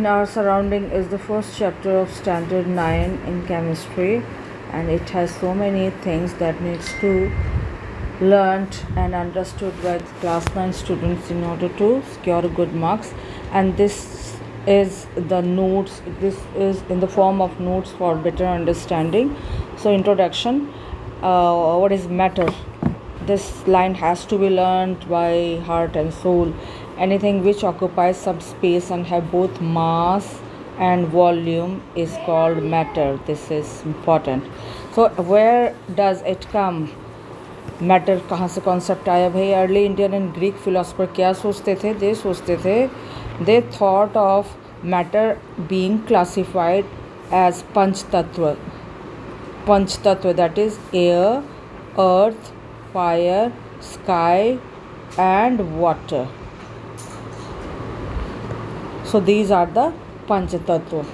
In our surrounding is the first chapter of standard 9 in chemistry, and it has so many things that needs to learned and understood by class 9 students in order to secure good marks. And this is the notes, this is in the form of notes for better understanding. So introduction, what is matter? This line has to be learned by heart and soul. Anything which occupies some space and have both mass and volume is called matter. This is important. So where does it come? Matter कहाँ से concept आया भाई? Early Indian and Greek philosopher क्या सोचते थे? They thought of matter being classified as panchtatva that is air, earth, fire, sky and water. So these are the panchtatva.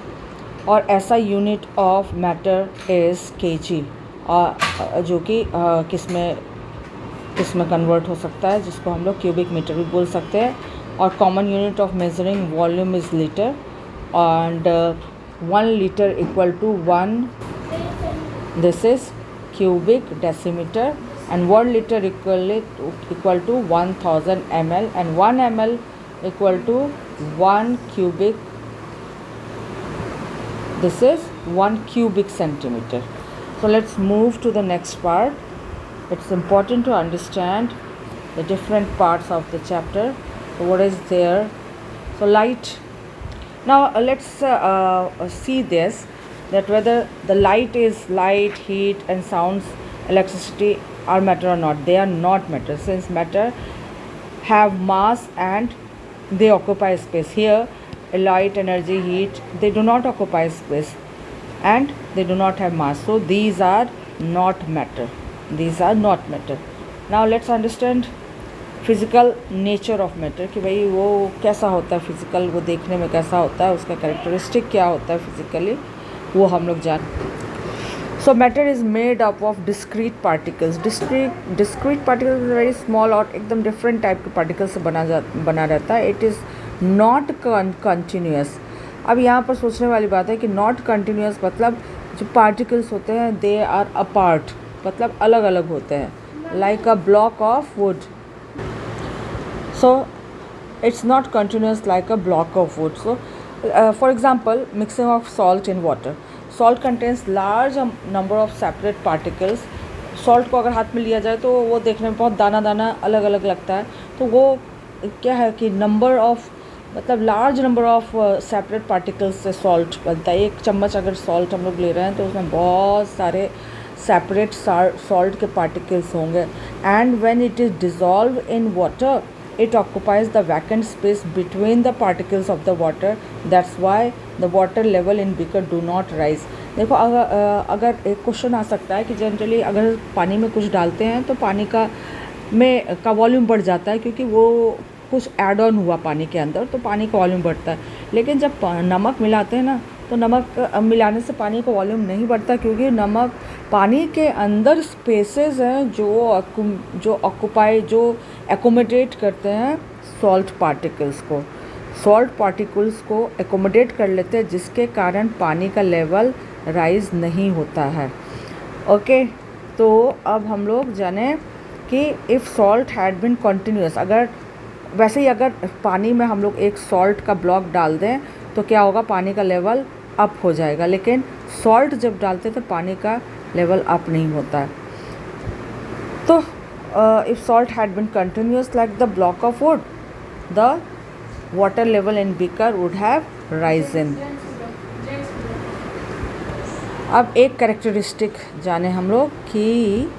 और ऐसा unit of matter is kg, जो कि किसमें कन्वर्ट हो सकता है, जिसको हम लोग क्यूबिक मीटर भी बोल सकते हैं. और common unit of measuring volume is litre, and 1 litre equal to 1, this is cubic decimetre, and 1 litre equal to 1000 ml, and 1 ml equal to 1 cubic, this is 1 cubic centimeter. So let's move to the next part. It's important to understand the different parts of the chapter. So what is there? So light. Now let's see this, that whether the light is light, heat and sounds, electricity are matter or not. They are not matter, since matter have mass and they occupy space. Here light, energy, heat, they do not occupy space and they do not have mass, so these are not matter. Now let's understand physical nature of matter, कि भाई वो कैसा होता है physical, वो देखने में कैसा होता है, उसका कैरेक्टरिस्टिक क्या होता है फिज़िकली, वो हम लोग जान. सो matter is made up of discrete particles. Discrete particles very small और एकदम डिफरेंट टाइप के पार्टिकल्स से बना रहता है. It is not continuous. अब यहाँ पर सोचने वाली बात है कि नॉट कंटिन्यूस मतलब जो पार्टिकल्स होते हैं दे आर अपार्ट, मतलब अलग अलग होते हैं, like a block of would. So it's not continuous like a block of would. So for example mixing of salt in water. Salt contains large number of separate particles. Salt को अगर हाथ में लिया जाए तो वो देखने में बहुत दाना दाना अलग अलग लगता है. तो वो क्या है कि नंबर ऑफ, मतलब large number of separate particles से सॉल्ट बनता है. 1 चम्मच अगर सॉल्ट हम लोग ले रहे हैं तो उसमें बहुत सारे सेपरेट सॉल्ट के पार्टिकल्स होंगे. And when it is dissolve in water it occupies the vacant space between the particles of the water. That's why the water level in beaker do not rise. देखो अगर एक question आ सकता है कि generally अगर पानी में कुछ डालते हैं तो पानी का वॉल्यूम बढ़ जाता है, क्योंकि वो कुछ ऐड ऑन हुआ पानी के अंदर, तो पानी का वॉल्यूम बढ़ता है. लेकिन जब नमक मिलाते हैं ना, तो नमक मिलाने से पानी का वॉल्यूम नहीं बढ़ता, क्योंकि नमक पानी के अंदर स्पेसेस हैं जो एकोमोडेट करते हैं सॉल्ट पार्टिकल्स को एकोमोडेट कर लेते हैं, जिसके कारण पानी का लेवल राइज नहीं होता है. ओके, तो अब हम लोग जाने कि if salt had been continuous, अगर वैसे ही अगर पानी में हम लोग एक सॉल्ट का ब्लॉक डाल दें तो क्या होगा, पानी का लेवल अप हो जाएगा. लेकिन सॉल्ट जब डालते तो पानी का लेवल अप नहीं होता है. तो if salt had been continuous like the block of wood, the water level in beaker would have risen. अब एक कैरेक्टरिस्टिक जाने हम लोग कि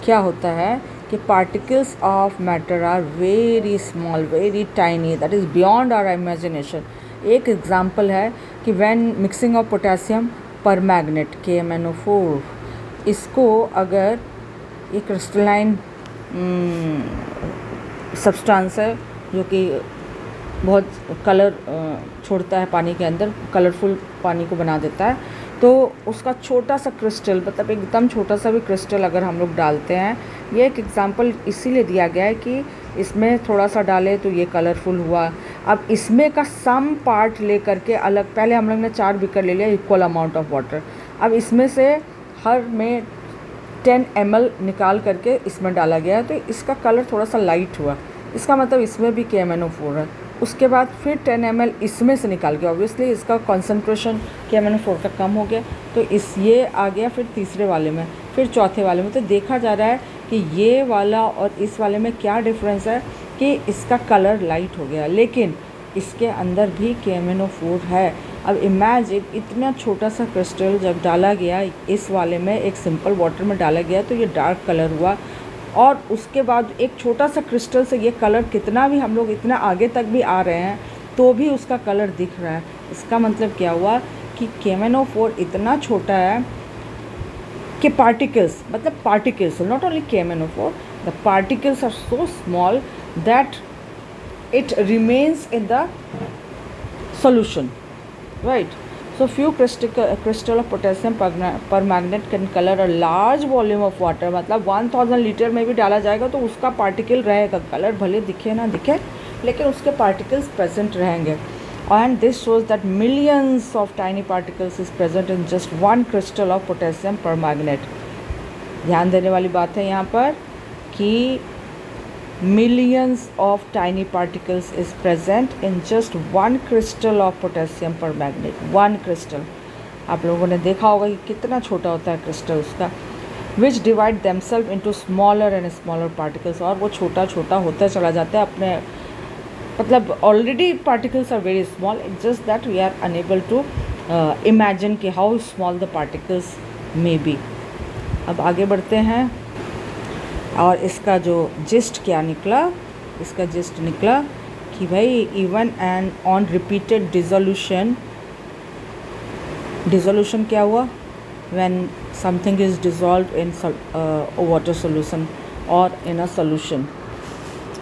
क्या होता है कि particles of matter are very small, very tiny, that is beyond our imagination. एक एग्जांपल है कि when mixing of potassium permanganate KMnO4, इसको अगर ये क्रिस्टलाइन सब्सटेंस है जो कि बहुत कलर छोड़ता है पानी के अंदर, कलरफुल पानी को बना देता है, तो उसका छोटा सा क्रिस्टल, मतलब एकदम छोटा सा भी क्रिस्टल अगर हम लोग डालते हैं, ये एक एग्जांपल इसीलिए दिया गया है कि इसमें थोड़ा सा डाले तो ये कलरफुल हुआ। अब इसमें का सम पार्ट ले करके अलग, पहले हम लोग ने 4 बीकर ले लिया इक्वल अमाउंट ऑफ वाटर, अब इसमें से हर में 10 ml निकाल करके इसमें डाला गया, तो इसका कलर थोड़ा सा लाइट हुआ, इसका मतलब इसमें भी KMnO4 है। उसके बाद फिर 10 ml इसमें से निकाल के, ऑब्वियसली इसका कॉन्सेंट्रेशन KMnO4 का कम हो गया, तो ये आ गया फिर तीसरे वाले में, फिर चौथे वाले में। तो देखा जा रहा है कि ये वाला और इस वाले में क्या डिफरेंस है कि इसका कलर लाइट हो गया, लेकिन इसके अंदर भी KMnO4 है। अब इमेजिन इतना छोटा सा क्रिस्टल जब डाला गया इस वाले में, एक सिंपल वाटर में डाला गया तो ये डार्क कलर हुआ, और उसके बाद एक छोटा सा क्रिस्टल से ये कलर कितना भी हम लोग इतना आगे तक भी आ रहे हैं तो भी उसका कलर दिख रहा है। इसका मतलब क्या हुआ कि KMnO4 इतना छोटा है कि पार्टिकल्स, मतलब particles, not only KMnO4, the particles are so small that it remains in the solution, right? So few crystal of potassium permanganate can color a large volume of water, मतलब 1000 litre में भी डाला जाएगा तो उसका particle रहेगा, colour भले दिखे ना दिखे लेकिन उसके पार्टिकल्स प्रेजेंट रहेंगे। And this shows that millions of tiny particles is present in just one crystal of potassium permanganate। ध्यान देने वाली बात है यहाँ पर कि millions of tiny particles is present in just one crystal of potassium permanganate, one crystal। आप लोगों ने देखा होगा कि कितना छोटा होता है क्रिस्टल उसका, which divide themselves into smaller and smaller particles, और वो छोटा छोटा होता चला जाता है अपने, मतलब already particles are very small, it's just that we are unable to imagine कि how small the particles may be। अब आगे बढ़ते हैं, और इसका जो जिस्ट क्या निकला, इसका जिस्ट निकला कि भाई even and on repeated dissolution, dissolution क्या हुआ, when something is dissolved in water solution और इन a solution,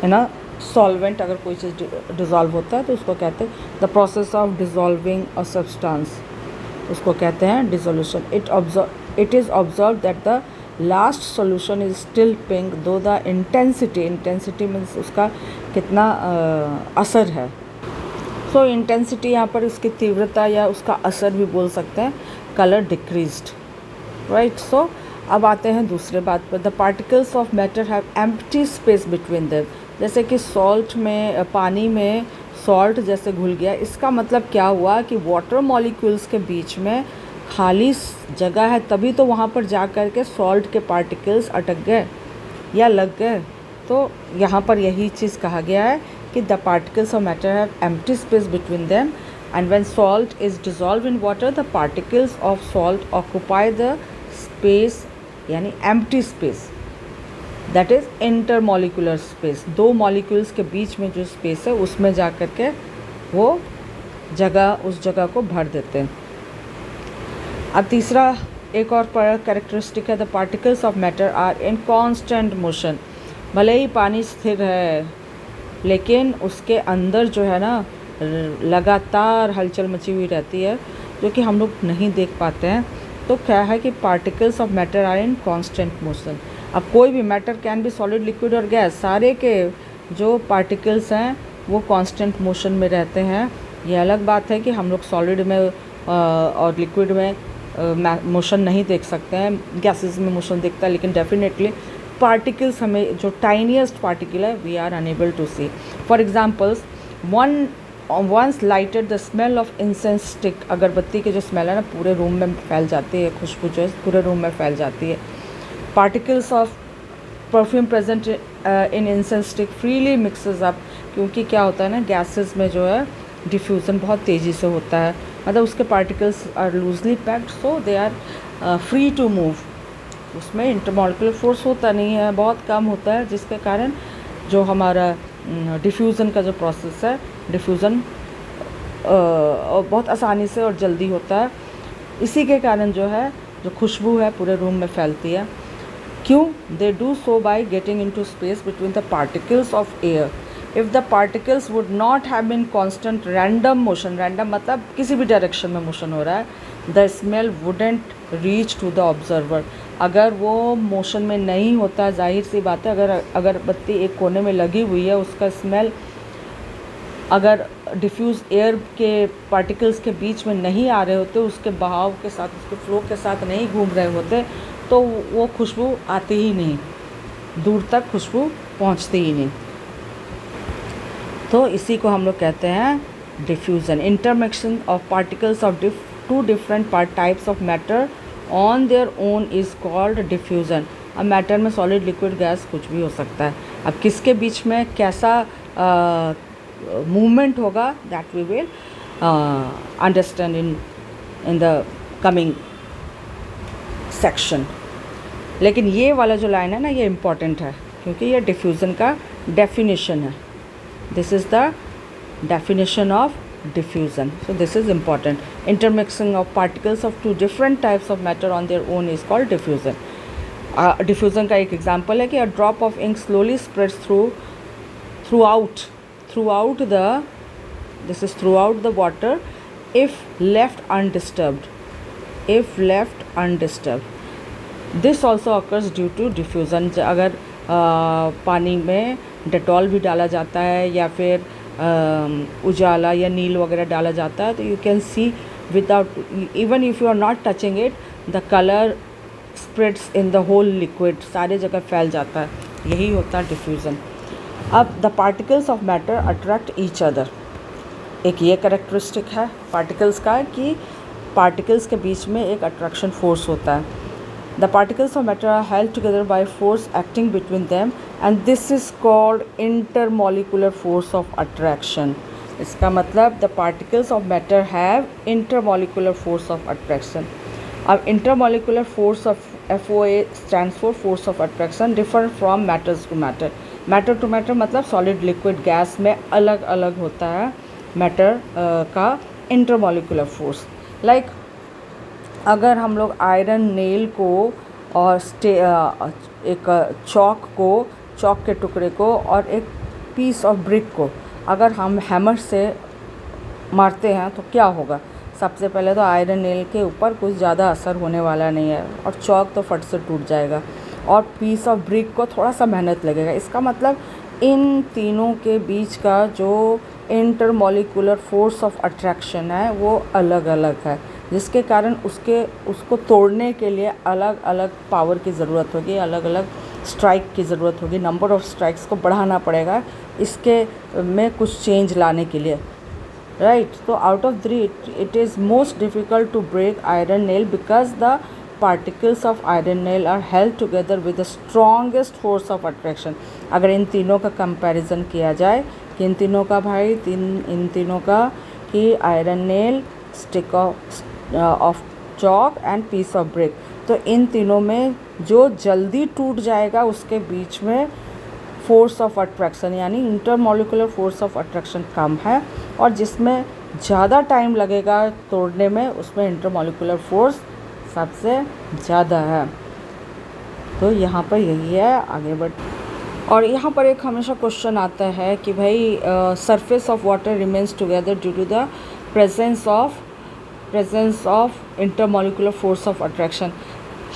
in a solvent, अगर कोई चीज़ डिसॉल्व होता है तो उसको कहते हैं the process of dissolving a substance, उसको कहते हैं dissolution. It is observe that the last solution is still pink दो द इंटेंसिटी मीन्स उसका कितना असर है। सो इंटेंसिटी यहाँ पर उसकी तीव्रता या उसका असर भी बोल सकते हैं, कलर डिक्रीज्ड, राइट। सो अब आते हैं दूसरे बात पर, the particles of matter have empty space between them, जैसे कि सॉल्ट में, पानी में सॉल्ट जैसे घुल गया, इसका मतलब क्या हुआ कि वाटर मॉलिक्यूल्स के बीच में खाली जगह है, तभी तो वहाँ पर जा कर के सॉल्ट के पार्टिकल्स अटक गए या लग गए। तो यहाँ पर यही चीज़ कहा गया है कि the particles of matter have empty space between them and when salt is dissolve in water the particles of salt occupy the space, यानी empty space, that is intermolecular space, दो मॉलिक्यूल्स के बीच में जो स्पेस है उसमें जा कर के वो उस जगह को भर देते हैं। अब तीसरा एक और कैरेक्टरिस्टिक है, the particles of matter are in constant motion, भले ही पानी स्थिर है लेकिन उसके अंदर जो है ना लगातार हलचल मची हुई रहती है, जो कि हम लोग नहीं देख पाते हैं। तो क्या है कि particles of matter are in constant motion. अब कोई भी matter can be solid, liquid और गैस, सारे के जो पार्टिकल्स हैं वो कांस्टेंट मोशन में रहते हैं। ये अलग बात है कि हम लोग सॉलिड में और लिक्विड में मोशन नहीं देख सकते हैं, गैसेस में मोशन दिखता है, लेकिन डेफिनेटली पार्टिकल्स, हमें जो टाइनीस्ट पार्टिकल है we are unable to see. For examples, once lighted the smell of incense stick, अगरबत्ती की जो स्मेल है ना पूरे रूम में फैल जाती है, खुशबू जो है पूरे रूम में फैल जाती है। Particles of perfume present in incense stick freely mixes up, क्योंकि क्या होता है ना गैसेस में जो है डिफ्यूज़न बहुत तेज़ी से होता है, मतलब उसके particles are loosely packed so they are free to move, उसमें इंटरमॉलिक्यूलर फोर्स होता नहीं है, बहुत कम होता है, जिसके कारण जो हमारा डिफ्यूज़न का जो प्रोसेस है, डिफ्यूज़न बहुत आसानी से और जल्दी होता है। इसी के कारण जो है जो खुशबू है पूरे रूम में फैलती है। क्यों? They do so by getting into space between the particles of air. If the particles would not have been constant random motion, random मतलब किसी भी डायरेक्शन में मोशन हो रहा है, the smell wouldn't reach to the observer, अगर वो motion में नहीं होता, जाहिर सी बात है, अगर अगरबत्ती एक कोने में लगी हुई है, उसका स्मेल अगर डिफ्यूज़ एयर के पार्टिकल्स के बीच में नहीं आ रहे होते, उसके बहाव के साथ, उसके फ्लो के साथ नहीं घूम रहे होते, तो वो खुशबू आती ही नहीं, दूर तक खुशबू पहुंचती ही नहीं। तो इसी को हम लोग कहते हैं diffusion. Intermixing of particles of two different types of matter on their own is called diffusion. अब मैटर में सॉलिड, लिक्विड, गैस कुछ भी हो सकता है। अब किसके बीच में कैसा मूवमेंट होगा, that we will understand in the coming section. लेकिन ये वाला जो लाइन है ना, ये इम्पॉर्टेंट है, क्योंकि ये डिफ्यूज़न का डेफिनेशन है। This is the definition of diffusion. So this is important. Intermixing of particles of two different types of matter on their own is called diffusion. Diffusion का एक example है कि a drop of ink slowly spreads throughout the water if left undisturbed. This also occurs due to diffusion. अगर पानी में Dettol भी डाला जाता है या फिर उजाला या नील वगैरह डाला जाता है, तो you can see without, even if you are not touching it, the colour spreads in the whole liquid, सारे जगह फैल जाता है। यही होता है डिफ्यूज़न। अब the particles of matter attract each other. एक ये कैरेक्टरिस्टिक है पार्टिकल्स का कि पार्टिकल्स के बीच में एक अट्रैक्शन फोर्स होता है। The particles of matter are held together by force acting between them, and this is called intermolecular force of attraction. इसका मतलब the particles of matter have intermolecular force of attraction. अब intermolecular force of FOA stands for force of attraction, differ from matters to matter. Matter to matter मतलब solid, liquid, gas में अलग अलग होता है matter का intermolecular force. Like अगर हम लोग आयरन नेल को और एक चॉक के टुकड़े को और एक पीस ऑफ ब्रिक को अगर हम हैमर से मारते हैं तो क्या होगा? सबसे पहले तो आयरन नेल के ऊपर कुछ ज़्यादा असर होने वाला नहीं है और चॉक तो फट से टूट जाएगा और पीस ऑफ ब्रिक को थोड़ा सा मेहनत लगेगा। इसका मतलब इन तीनों के बीच का जो इंटरमॉलिक्यूलर फोर्स ऑफ अट्रैक्शन है वो अलग अलग है, जिसके कारण उसको तोड़ने के लिए अलग अलग पावर की ज़रूरत होगी, अलग अलग स्ट्राइक की ज़रूरत होगी। नंबर ऑफ़ स्ट्राइक्स को बढ़ाना पड़ेगा इसके में कुछ चेंज लाने के लिए, राइट। तो out of three it is most difficult to break iron nail because the particles of iron nail are held together with the strongest force of attraction. अगर इन तीनों का कंपैरिजन किया जाए कि इन तीनों का इन तीनों का कि iron nail, stick of chalk and piece of brick, तो इन तीनों में जो जल्दी टूट जाएगा उसके बीच में फोर्स ऑफ अट्रैक्शन यानी इंटरमॉलिक्यूलर फोर्स ऑफ अट्रैक्शन कम है, और जिसमें ज़्यादा टाइम लगेगा तोड़ने में उसमें इंटरमॉलिक्यूलर फोर्स सबसे ज़्यादा है। तो यहाँ पर यही है, आगे बढ़। और यहाँ पर एक हमेशा क्वेश्चन आता है कि भाई surface of water remains together due to the presence of intermolecular force of attraction.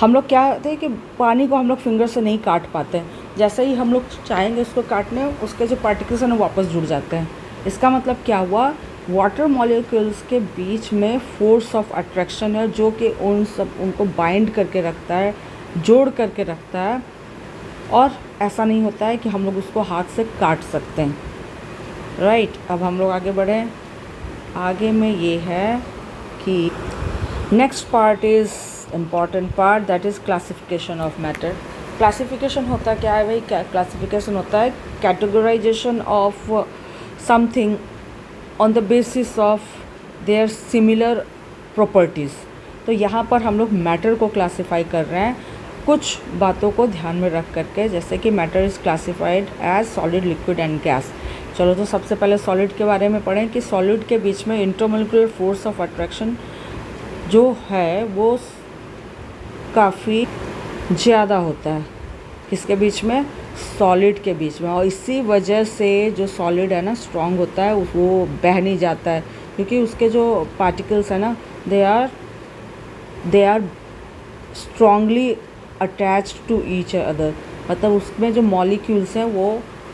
हम लोग क्या होते हैं कि पानी को हम लोग फिंगर से नहीं काट पाते हैं, जैसे ही हम लोग चाहेंगे उसको काटने उसके जो पार्टिकल्स हैं वो वापस जुड़ जाते हैं। इसका मतलब क्या हुआ, वाटर मॉलिक्यूल्स के बीच में फोर्स ऑफ अट्रैक्शन है जो कि उनको बाइंड करके रखता है, जोड़ करके रखता है, और ऐसा नहीं होता है कि हम लोग उसको हाथ से काट सकते हैं, राइट। अब हम लोग आगे बढ़ें। आगे में ये है कि next part is important part, that is classification of matter. Classification होता क्या है भाई? क्लासिफिकेशन होता है categorization of something on the basis of their similar properties. तो यहाँ पर हम लोग मैटर को क्लासीफाई कर रहे हैं कुछ बातों को ध्यान में रख करके, जैसे कि matter is classified as solid, liquid and gas. चलो तो सबसे पहले सॉलिड के बारे में पढ़ें कि सॉलिड के बीच में इंटरमॉलिक्यूलर फोर्स ऑफ अट्रैक्शन जो है वो काफ़ी ज़्यादा होता है। किसके बीच में? सॉलिड के बीच में। और इसी वजह से जो सॉलिड है ना स्ट्रॉन्ग होता है, वो बह नहीं जाता है, क्योंकि उसके जो पार्टिकल्स हैं ना they are strongly attached to each other, मतलब उसमें जो मॉलिक्यूल्स हैं वो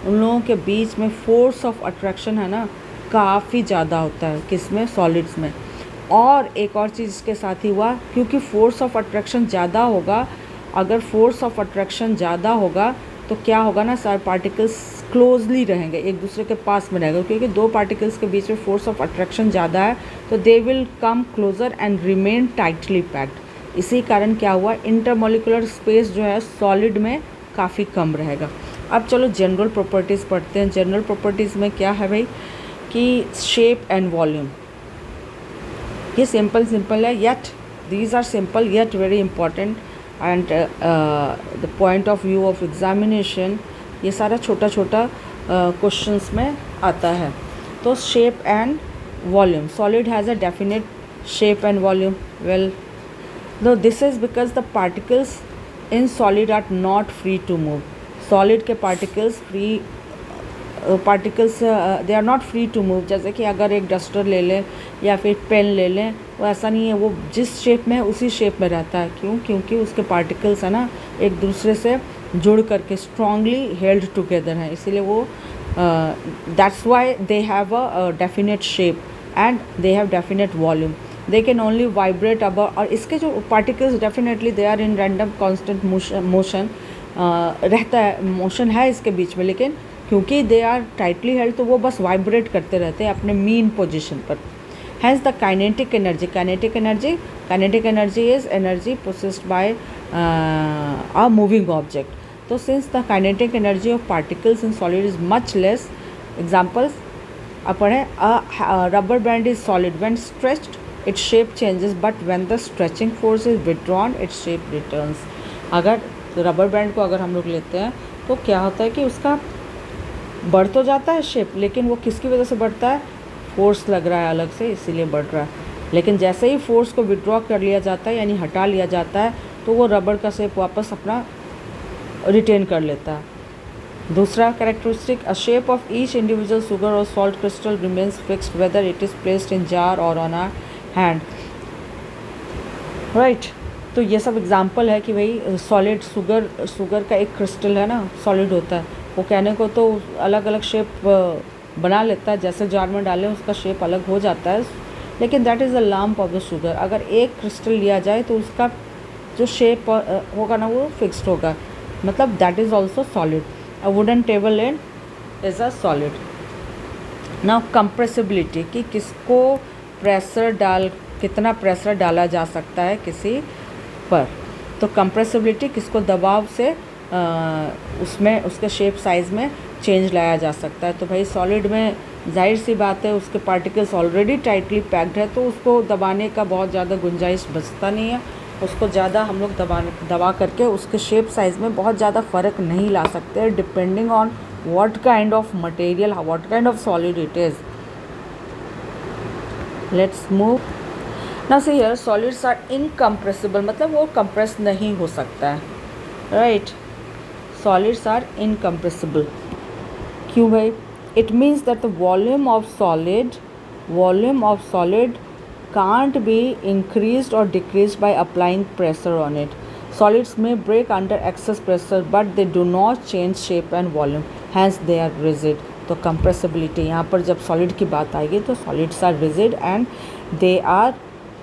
उन लोगों के बीच में फोर्स ऑफ अट्रैक्शन है ना काफ़ी ज़्यादा होता है, किसमें, सॉलिड्स में। और एक और चीज़ इसके साथ ही हुआ, क्योंकि फोर्स ऑफ अट्रैक्शन ज़्यादा होगा, अगर फोर्स ऑफ अट्रैक्शन ज़्यादा होगा तो क्या होगा ना, सारे पार्टिकल्स क्लोजली रहेंगे, एक दूसरे के पास में रहेंगे, क्योंकि दो पार्टिकल्स के बीच में फोर्स ऑफ अट्रैक्शन ज़्यादा है तो they will come closer and remain tightly packed. इसी कारण क्या हुआ, इंटरमोलिकुलर स्पेस जो है सॉलिड में काफ़ी कम रहेगा। अब चलो जनरल प्रॉपर्टीज़ पढ़ते हैं। जनरल प्रॉपर्टीज़ में क्या है भाई कि शेप एंड वॉल्यूम, ये सिंपल है, yet these are simple yet very important and the point of view of examination, ये सारा छोटा छोटा क्वेश्चंस में आता है। तो shape and volume, solid has a definite shape and volume, well no this is because the particles in solid are not free to move. Solid के particles they are not free to move. जैसे कि अगर एक duster ले लें या फिर pen ले लें, वो ऐसा नहीं है, वो जिस शेप में है उसी शेप में रहता है। क्यों? क्योंकि उसके पार्टिकल्स है ना एक दूसरे से जुड़ करके स्ट्रांगली हेल्ड टुगेदर हैं, इसीलिए वो that's why they have a definite shape and they have definite volume. They can only vibrate about, और इसके जो particles definitely they are in random constant motion रहता है, मोशन है इसके बीच में, लेकिन क्योंकि दे आर टाइटली हेल्ड तो वो बस वाइब्रेट करते रहते हैं अपने मीन पोजीशन पर। Hence the kinetic energy, kinetic energy is energy possessed by a moving object. तो since the kinetic energy of particles in solid is much less, examples अपने rubber band is solid, when stretched its shape changes but when the stretching force is withdrawn its shape returns। अगर rubber band को अगर हम लोग लेते हैं तो क्या होता है कि उसका बढ़ तो जाता है शेप, लेकिन वो किसकी वजह से बढ़ता है, फोर्स लग रहा है अलग से इसीलिए बढ़ रहा है। लेकिन जैसे ही फोर्स को विड्रॉ कर लिया जाता है यानी हटा लिया जाता है तो वो रबर का शेप वापस अपना रिटेन कर लेता है। दूसरा characteristic, a shape of each individual sugar और salt crystal remains fixed whether it is placed in jar और ऑन अ हैंड, राइट। तो ये सब एग्जांपल है कि भाई सॉलिड शुगर का एक क्रिस्टल है ना सॉलिड होता है, वो कहने को तो अलग अलग शेप बना लेता है, जैसे जार में डालें उसका शेप अलग हो जाता है, लेकिन that is the lump of the sugar. अगर एक क्रिस्टल लिया जाए तो उसका जो शेप होगा ना वो फिक्स्ड होगा, मतलब that is also solid. A wooden table lamp is a solid. Now compressibility, कि किसको कितना प्रेशर डाला जा सकता है किसी पर। तो कंप्रेसिबिलिटी, किसको दबाव से उसमें उसके शेप साइज़ में चेंज लाया जा सकता है। तो भाई सॉलिड में जाहिर सी बात है उसके पार्टिकल्स ऑलरेडी टाइटली पैक्ड है, तो उसको दबाने का बहुत ज़्यादा गुंजाइश बचता नहीं है, उसको ज़्यादा हम लोग दबा करके उसके शेप साइज़ में बहुत ज़्यादा फ़र्क नहीं ला सकते, depending on what kind of material, what kind of solid it is. Let's move now see here, solids are incompressible, मतलब वो कंप्रेस नहीं हो सकता है, राइट। सॉलिड्स आर इनकम्प्रेसिबल, क्यों भाई? It means that the volume of solid can't be increased or decreased by applying pressure on it. Solids may break under excess pressure but they do not change shape and volume, hence they are rigid. तो compressibility, यहाँ पर जब solid की बात आएगी तो solids are rigid and they are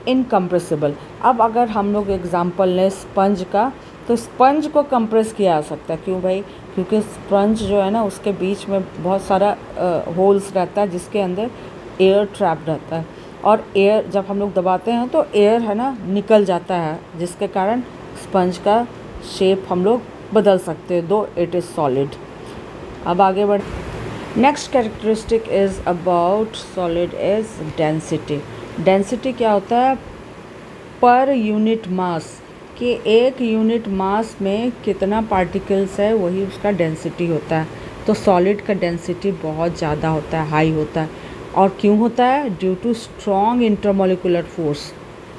incompressible। अब अगर हम लोग एग्जाम्पल लें स्पंज का, तो स्पंज को कंप्रेस किया जा सकता है, क्यों भाई? क्योंकि स्पंज जो है ना उसके बीच में बहुत सारा होल्स रहता है जिसके अंदर एयर ट्रैप रहता है, और एयर जब हम लोग दबाते हैं तो एयर है ना निकल जाता है, जिसके कारण स्पंज का शेप हम लोग बदल सकते हैं, दो इट इज़ सॉलिड। अब आगे बढ़, next characteristic is about solid is density. Density क्या होता है? पर यूनिट मास, कि एक यूनिट मास में कितना पार्टिकल्स है वही उसका डेंसिटी होता है। तो सॉलिड का डेंसिटी बहुत ज़्यादा होता है, हाई होता है। और क्यों होता है? Due to strong intermolecular force,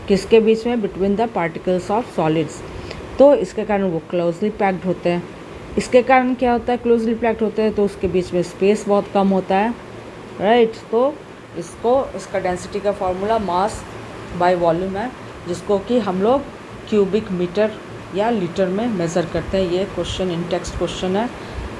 किसके बीच में? Between the particles of solids. तो इसके कारण वो क्लोजली पैक्ड होते हैं। इसके कारण क्या होता है? क्लोजली पैक्ड होते हैं तो उसके बीच में स्पेस बहुत कम होता है, राइट। तो इसका डेंसिटी का फार्मूला मास बाय वॉल्यूम है, जिसको कि हम लोग क्यूबिक मीटर या लीटर में मेज़र करते हैं। ये क्वेश्चन इन टेक्स्ट क्वेश्चन है।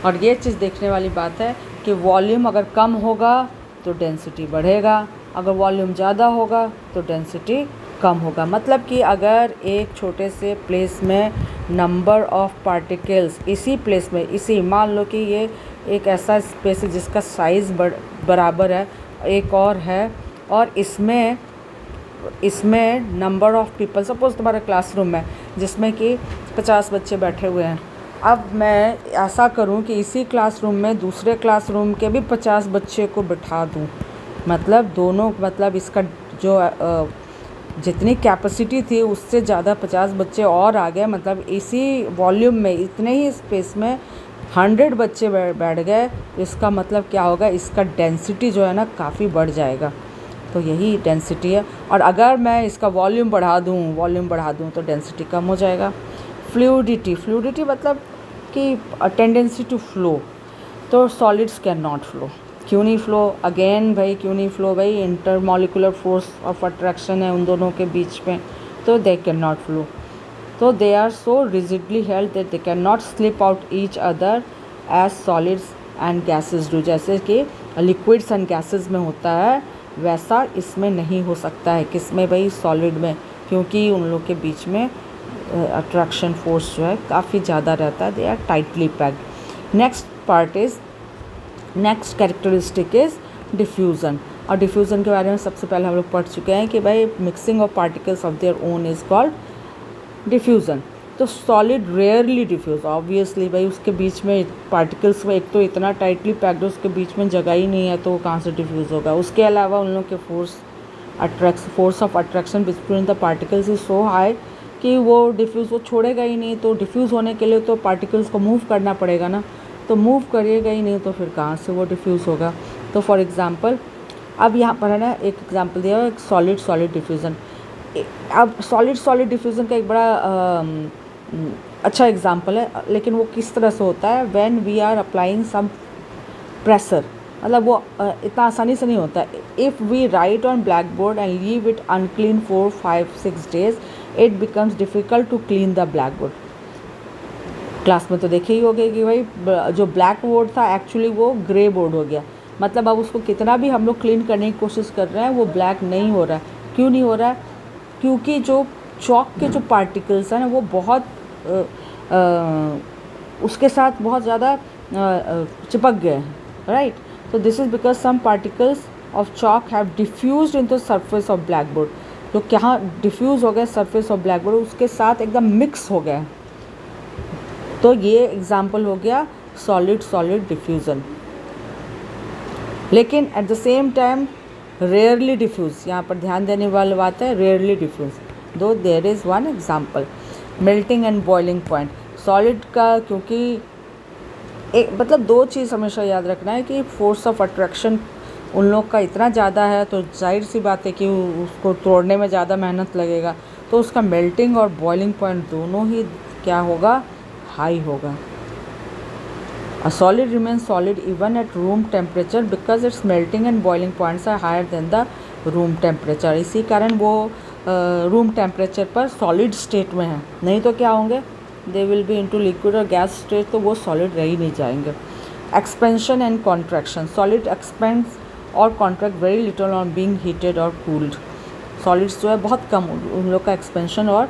और ये चीज़ देखने वाली बात है कि वॉल्यूम अगर कम होगा तो डेंसिटी बढ़ेगा, अगर वॉल्यूम ज़्यादा होगा तो डेंसिटी कम होगा। मतलब कि अगर एक छोटे से प्लेस में नंबर ऑफ पार्टिकल्स इसी प्लेस में मान लो कि ये एक ऐसा स्पेस है जिसका साइज़ बराबर है, एक और है, और इसमें नंबर ऑफ पीपल, सपोज़ तुम्हारा क्लासरूम है जिसमें कि 50 बच्चे बैठे हुए हैं। अब मैं ऐसा करूं कि इसी क्लासरूम में दूसरे क्लासरूम के भी 50 बच्चे को बिठा दूं, मतलब दोनों, मतलब इसका जो जितनी कैपेसिटी थी उससे ज़्यादा 50 बच्चे और आ गए, मतलब इसी वॉल्यूम में इतने ही स्पेस में 100 बच्चे बैठ गए। इसका मतलब क्या होगा, इसका डेंसिटी जो है ना काफ़ी बढ़ जाएगा। तो यही डेंसिटी है। और अगर मैं इसका वॉल्यूम बढ़ा दूँ तो डेंसिटी कम हो जाएगा। फ्लूइडिटी मतलब कि टेंडेंसी टू फ्लो। तो सॉलिड्स कैन नॉट फ्लो। क्यों नहीं फ्लो? अगेन भाई क्यों नहीं फ्लो? भाई इंटरमॉलिकुलर फोर्स ऑफ अट्रैक्शन है उन दोनों के बीच में, तो दे कैन नॉट फ्लो। तो they are so rigidly held that they can not slip out each other as solids and gases do. जैसे कि लिक्विड्स एंड गैसेस में होता है वैसा इसमें नहीं हो सकता है। किस में भाई? सॉलिड में, क्योंकि उन लोग के बीच में अट्रैक्शन फोर्स जो है काफ़ी ज़्यादा रहता है। They are tightly packed. Next characteristic is diffusion. और डिफ्यूज़न के बारे में सबसे पहले हम लोग पढ़ चुके हैं कि भाई mixing of particles of their own is called diffusion. तो सॉलिड रेयरली डिफ्यूज़, ऑब्वियसली भाई उसके बीच में पार्टिकल्स में एक तो इतना टाइटली पैक्ड है, उसके बीच में जगह ही नहीं है, तो वो कहाँ से डिफ्यूज़ होगा। उसके अलावा उन लोग के force of attraction between the particles is so high कि वो छोड़ेगा ही नहीं। तो डिफ्यूज़ होने के लिए तो पार्टिकल्स को मूव करना पड़ेगा ना, तो मूव करिएगा ही नहीं तो फिर कहाँ से वो डिफ्यूज़ होगा। तो फॉर एग्ज़ाम्पल अब यहाँ पर है ना एक एग्जांपल दिया है, सॉलिड डिफ्यूज़न। अब सॉलिड डिफ्यूज़न का एक बड़ा अच्छा एग्जांपल है, लेकिन वो किस तरह से होता है, when we are applying some pressure. मतलब वो इतना आसानी से नहीं होता है। If we write on black board and leave it unclean for 5-6 days it becomes difficult to clean the black board. Class में तो देखे ही होगे कि भाई जो ब्लैक बोर्ड था एक्चुअली वो ग्रे बोर्ड हो गया। मतलब अब उसको कितना भी हम लोग क्लीन करने की कोशिश कर रहे हैं वो ब्लैक नहीं हो रहा है। क्यों नहीं हो रहा है? क्योंकि जो चॉक के जो पार्टिकल्स हैं ना वो बहुत उसके साथ बहुत ज़्यादा चिपक गए हैं, राइट। तो this is because some particles of chalk have diffused into surface of black board. जो क्या डिफ्यूज़ हो गए सरफेस ऑफ ब्लैक बोर्ड, उसके साथ एकदम मिक्स हो गए। तो ये एग्जाम्पल हो गया सॉलिड डिफ्यूज़न। लेकिन at the same time rarely diffuse, यहाँ पर ध्यान देने वाली बात है, rarely diffuse. Though there is one example, melting and boiling point. Solid का क्योंकि एक मतलब दो चीज़ हमेशा याद रखना है कि फोर्स ऑफ अट्रैक्शन उन लोग का इतना ज़्यादा है, तो जाहिर सी बात है कि उसको तोड़ने में ज़्यादा मेहनत लगेगा, तो उसका मेल्टिंग और बॉइलिंग पॉइंट दोनों ही क्या होगा, हाई होगा। A solid remains solid even at room temperature because its melting and boiling points are higher than the room temperature। इसी कारण वो रूम टेम्परेचर पर सॉलिड स्टेट में है, नहीं तो क्या होंगे, they will be into liquid और गैस स्टेट, तो वो सॉलिड रह ही नहीं जाएंगे। Expansion and contraction, solid expands और contract very little on being heated और कूल्ड। सॉलिड्स जो है बहुत कम उन लोग का एक्सपेंशन और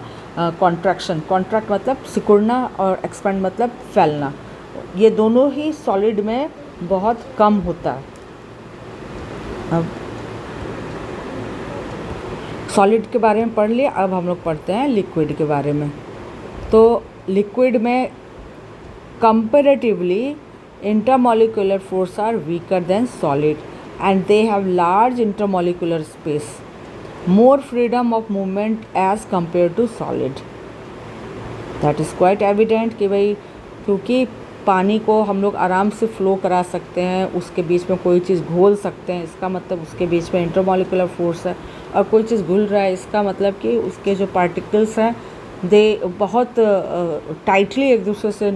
कॉन्ट्रैक्शन। कॉन्ट्रैक्ट मतलब सिकुड़ना और एक्सपेंड मतलब फैलना, ये दोनों ही सॉलिड में बहुत कम होता है। अब सॉलिड के बारे में पढ़ लिया, अब हम लोग पढ़ते हैं लिक्विड के बारे में। तो लिक्विड में comparatively intermolecular force are weaker than solid and they have large intermolecular space, more freedom of movement as compare to solid. That is quite evident कि भाई क्योंकि पानी को हम लोग आराम से फ़्लो करा सकते हैं, उसके बीच में कोई चीज़ घोल सकते हैं, इसका मतलब उसके बीच में इंटरमॉलिक्यूलर फोर्स है। और कोई चीज़ घुल रहा है, इसका मतलब कि उसके जो पार्टिकल्स हैं दे बहुत टाइटली एक दूसरे से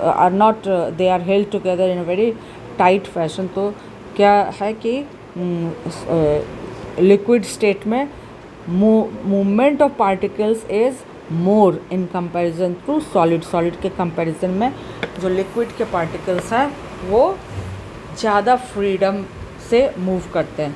are not, they are held together in a very tight fashion. तो क्या है कि लिक्विड स्टेट में movement of particles is more in comparison to solid. Solid के कंपैरिजन में जो लिक्विड के पार्टिकल्स हैं वो ज़्यादा फ्रीडम से मूव करते हैं।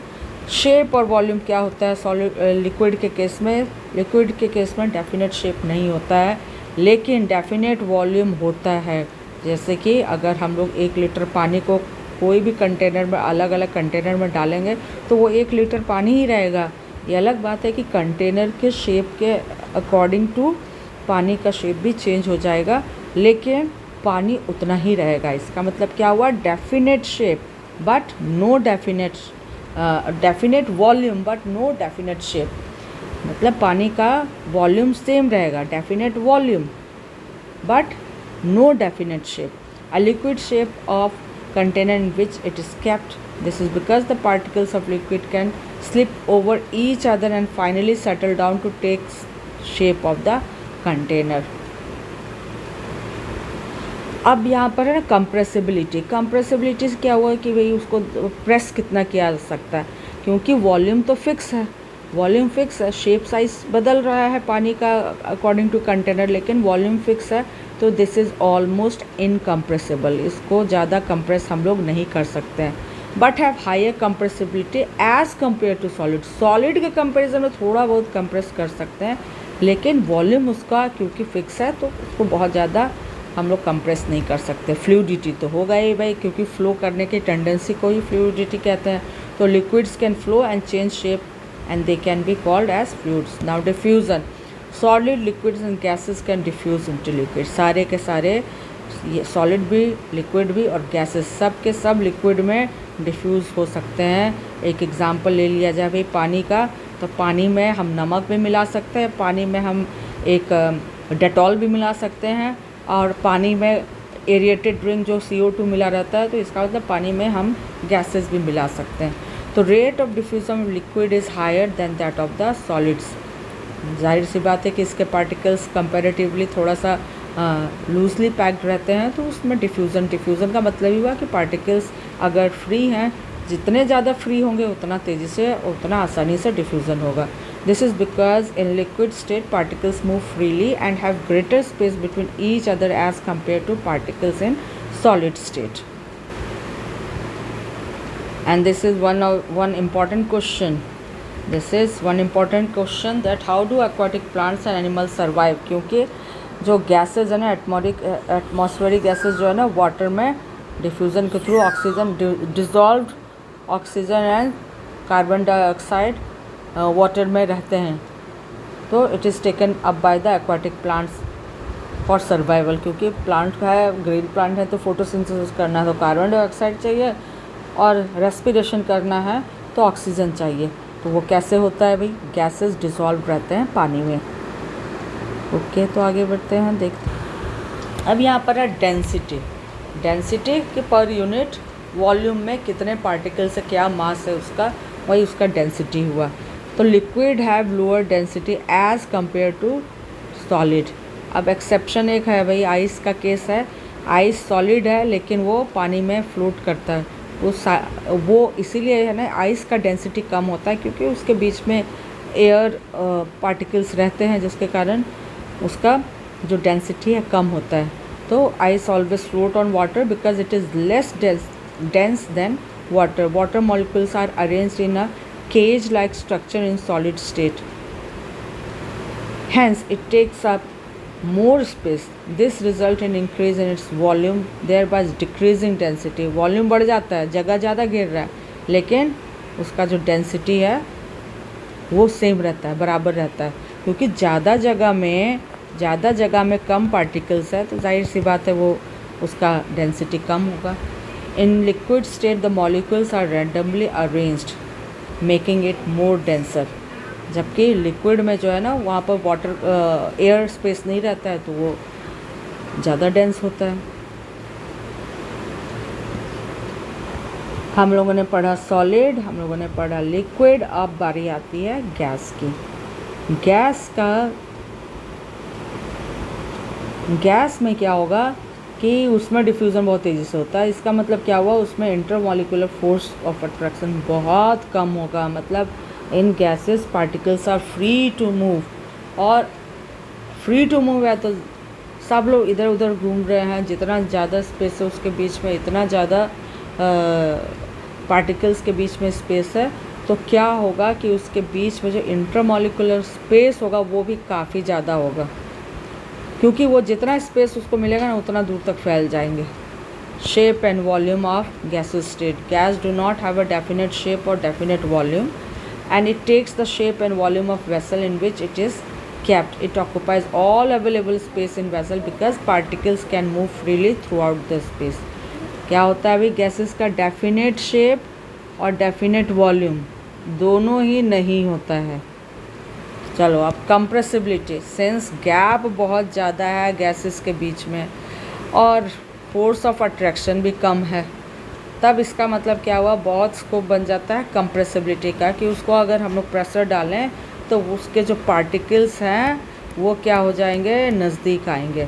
शेप और वॉल्यूम क्या होता है सॉलिड लिक्विड के केस में? लिक्विड के केस में डेफिनेट शेप नहीं होता है, लेकिन डेफिनेट वॉल्यूम होता है। जैसे कि अगर हम लोग 1 लीटर पानी को कोई भी कंटेनर में, अलग अलग कंटेनर में डालेंगे तो वो 1 लीटर पानी ही रहेगा। ये अलग बात है कि कंटेनर के शेप के अकॉर्डिंग टू पानी का शेप भी चेंज हो जाएगा, लेकिन पानी उतना ही रहेगा। इसका मतलब क्या हुआ? Definite shape but no definite volume but no definite shape. मतलब पानी का वॉल्यूम सेम रहेगा, definite volume but no definite shape. A liquid shape of container in which it is kept. This is because the particles of liquid can slip over each other and finally settle down to take shape of the container. अब यहाँ पर है ना compressibility. Compressibility से क्या हुआ कि भाई उसको प्रेस कितना किया जा सकता है, क्योंकि वॉल्यूम तो फिक्स है, वॉल्यूम फिक्स है, शेप साइज बदल रहा है पानी का अकॉर्डिंग टू कंटेनर, लेकिन वॉल्यूम फिक्स है, तो दिस इज़ ऑलमोस्ट इनकम्प्रेसिबल। इसको ज़्यादा कंप्रेस हम लोग नहीं कर सकते हैं, but have higher compressibility as compare to solid. Solid के कंपेरिजन में थोड़ा बहुत कंप्रेस कर सकते हैं, लेकिन वॉल्यूम उसका क्योंकि फिक्स है तो उसको बहुत ज़्यादा हम लोग कंप्रेस नहीं कर सकते। फ्लूइडिटी तो होगा ही भाई, क्योंकि फ्लो करने की टेंडेंसी को ही फ्लूइडिटी कहते हैं। तो liquids can flow and change shape and they can be called as fluids. Now diffusion, solid liquids and gases can diffuse into liquid. सारे के सारे ये सॉलिड भी, लिक्विड भी और गैसेस सब के सब लिक्विड में डिफ्यूज़ हो सकते हैं। एक एग्जांपल ले लिया जाए भाई पानी का, तो पानी में हम नमक भी मिला सकते हैं, पानी में हम एक डेटॉल भी मिला सकते हैं, और पानी में एरिएटेड ड्रिंक जो CO2 मिला रहता है, तो इसका मतलब पानी में हम गैसेस भी मिला सकते हैं। तो rate of diffusion of liquid is higher than that of the solids. जाहिर सी बात है कि इसके पार्टिकल्स कंपैरेटिवली थोड़ा सा लूजली पैक्ड रहते हैं, तो उसमें डिफ्यूज़न का मतलब ही हुआ कि पार्टिकल्स अगर फ्री हैं, जितने ज़्यादा फ्री होंगे उतना तेज़ी से, उतना आसानी से डिफ्यूज़न होगा। This is because in liquid state particles move freely and have greater space between each other as compare to particles in solid state. And this is one important question. This is one important question that how do aquatic plants and animals survive? क्योंकि जो gases है ना, atmospheric gases जो है ना water में diffusion के through oxygen, dissolved oxygen and carbon dioxide water में रहते हैं, तो it is taken up by the aquatic plants for survival. क्योंकि प्लांट का है, ग्रीन प्लांट है, तो फोटोसिंथेसिस करना है तो कार्बन डाइऑक्साइड चाहिए, और रेस्पिरेशन करना है तो ऑक्सीजन चाहिए। तो वो कैसे होता है भाई? गैसेस डिसॉल्व रहते हैं पानी में। ओके, तो आगे बढ़ते हैं, देखते हैं। अब यहाँ पर है डेंसिटी। डेंसिटी के पर यूनिट वॉल्यूम में कितने पार्टिकल से क्या मास है उसका, वही उसका डेंसिटी हुआ। तो liquid have lower density as compare to solid. अब एक्सेप्शन एक है भाई, आइस का केस है। आइस सॉलिड है लेकिन वो पानी में फ्लोट करता है, वो इसीलिए है ना, आइस का डेंसिटी कम होता है क्योंकि उसके बीच में एयर पार्टिकल्स रहते हैं, जिसके कारण उसका जो डेंसिटी है कम होता है। तो ice always float on water because it is less dense than water. Water molecules are arranged in a cage-like structure in solid state. Hence, it takes up more space. This results in increase in its volume, thereby decreasing density. Volume बढ़ जाता है, जगह ज़्यादा घेर रहा है, लेकिन उसका जो डेंसिटी है वो सेम रहता है, बराबर रहता है, क्योंकि ज़्यादा जगह में कम पार्टिकल्स है, तो जाहिर सी बात है वो उसका डेंसिटी कम होगा। In liquid state, the molecules are randomly arranged, making it more denser. जबकि लिक्विड में जो है ना, वहाँ पर वाटर एयर स्पेस नहीं रहता है, तो वो ज़्यादा डेंस होता है। हम लोगों ने पढ़ा सॉलिड, हम लोगों ने पढ़ा लिक्विड। अब बारी आती है गैस की। गैस में क्या होगा कि उसमें डिफ्यूज़न बहुत तेज़ी से होता है। इसका मतलब क्या हुआ, उसमें इंटरमॉलिक्यूलर फोर्स ऑफ अट्रैक्शन बहुत कम होगा। मतलब इन gases particles are free to move, और फ्री टू मूव है तो सब लोग इधर उधर घूम रहे हैं, जितना ज़्यादा स्पेस है उसके बीच में, इतना ज़्यादा पार्टिकल्स के बीच में स्पेस है, तो क्या होगा कि उसके बीच में जो इंटरमॉलिकुलर स्पेस होगा वो भी काफ़ी ज़्यादा होगा, क्योंकि वो जितना स्पेस उसको मिलेगा ना उतना दूर तक फैल जाएंगे। Shape and volume of gaseous state. Gas do not have a definite shape or definite volume, and it takes the shape and volume of vessel in which it is kept. It occupies all available space in vessel because particles can move freely throughout the space. क्या होता है अभी gases का definite shape और definite volume दोनों ही नहीं होता है। चलो अब कंप्रेसिबिलिटी, सेंस गैप बहुत ज़्यादा है गैसेस के बीच में और फोर्स ऑफ अट्रैक्शन भी कम है, तब इसका मतलब क्या हुआ, बहुत स्कोप बन जाता है कंप्रेसिबिलिटी का, कि उसको अगर हम लोग प्रेशर डालें तो उसके जो पार्टिकल्स हैं वो क्या हो जाएंगे, नज़दीक आएंगे।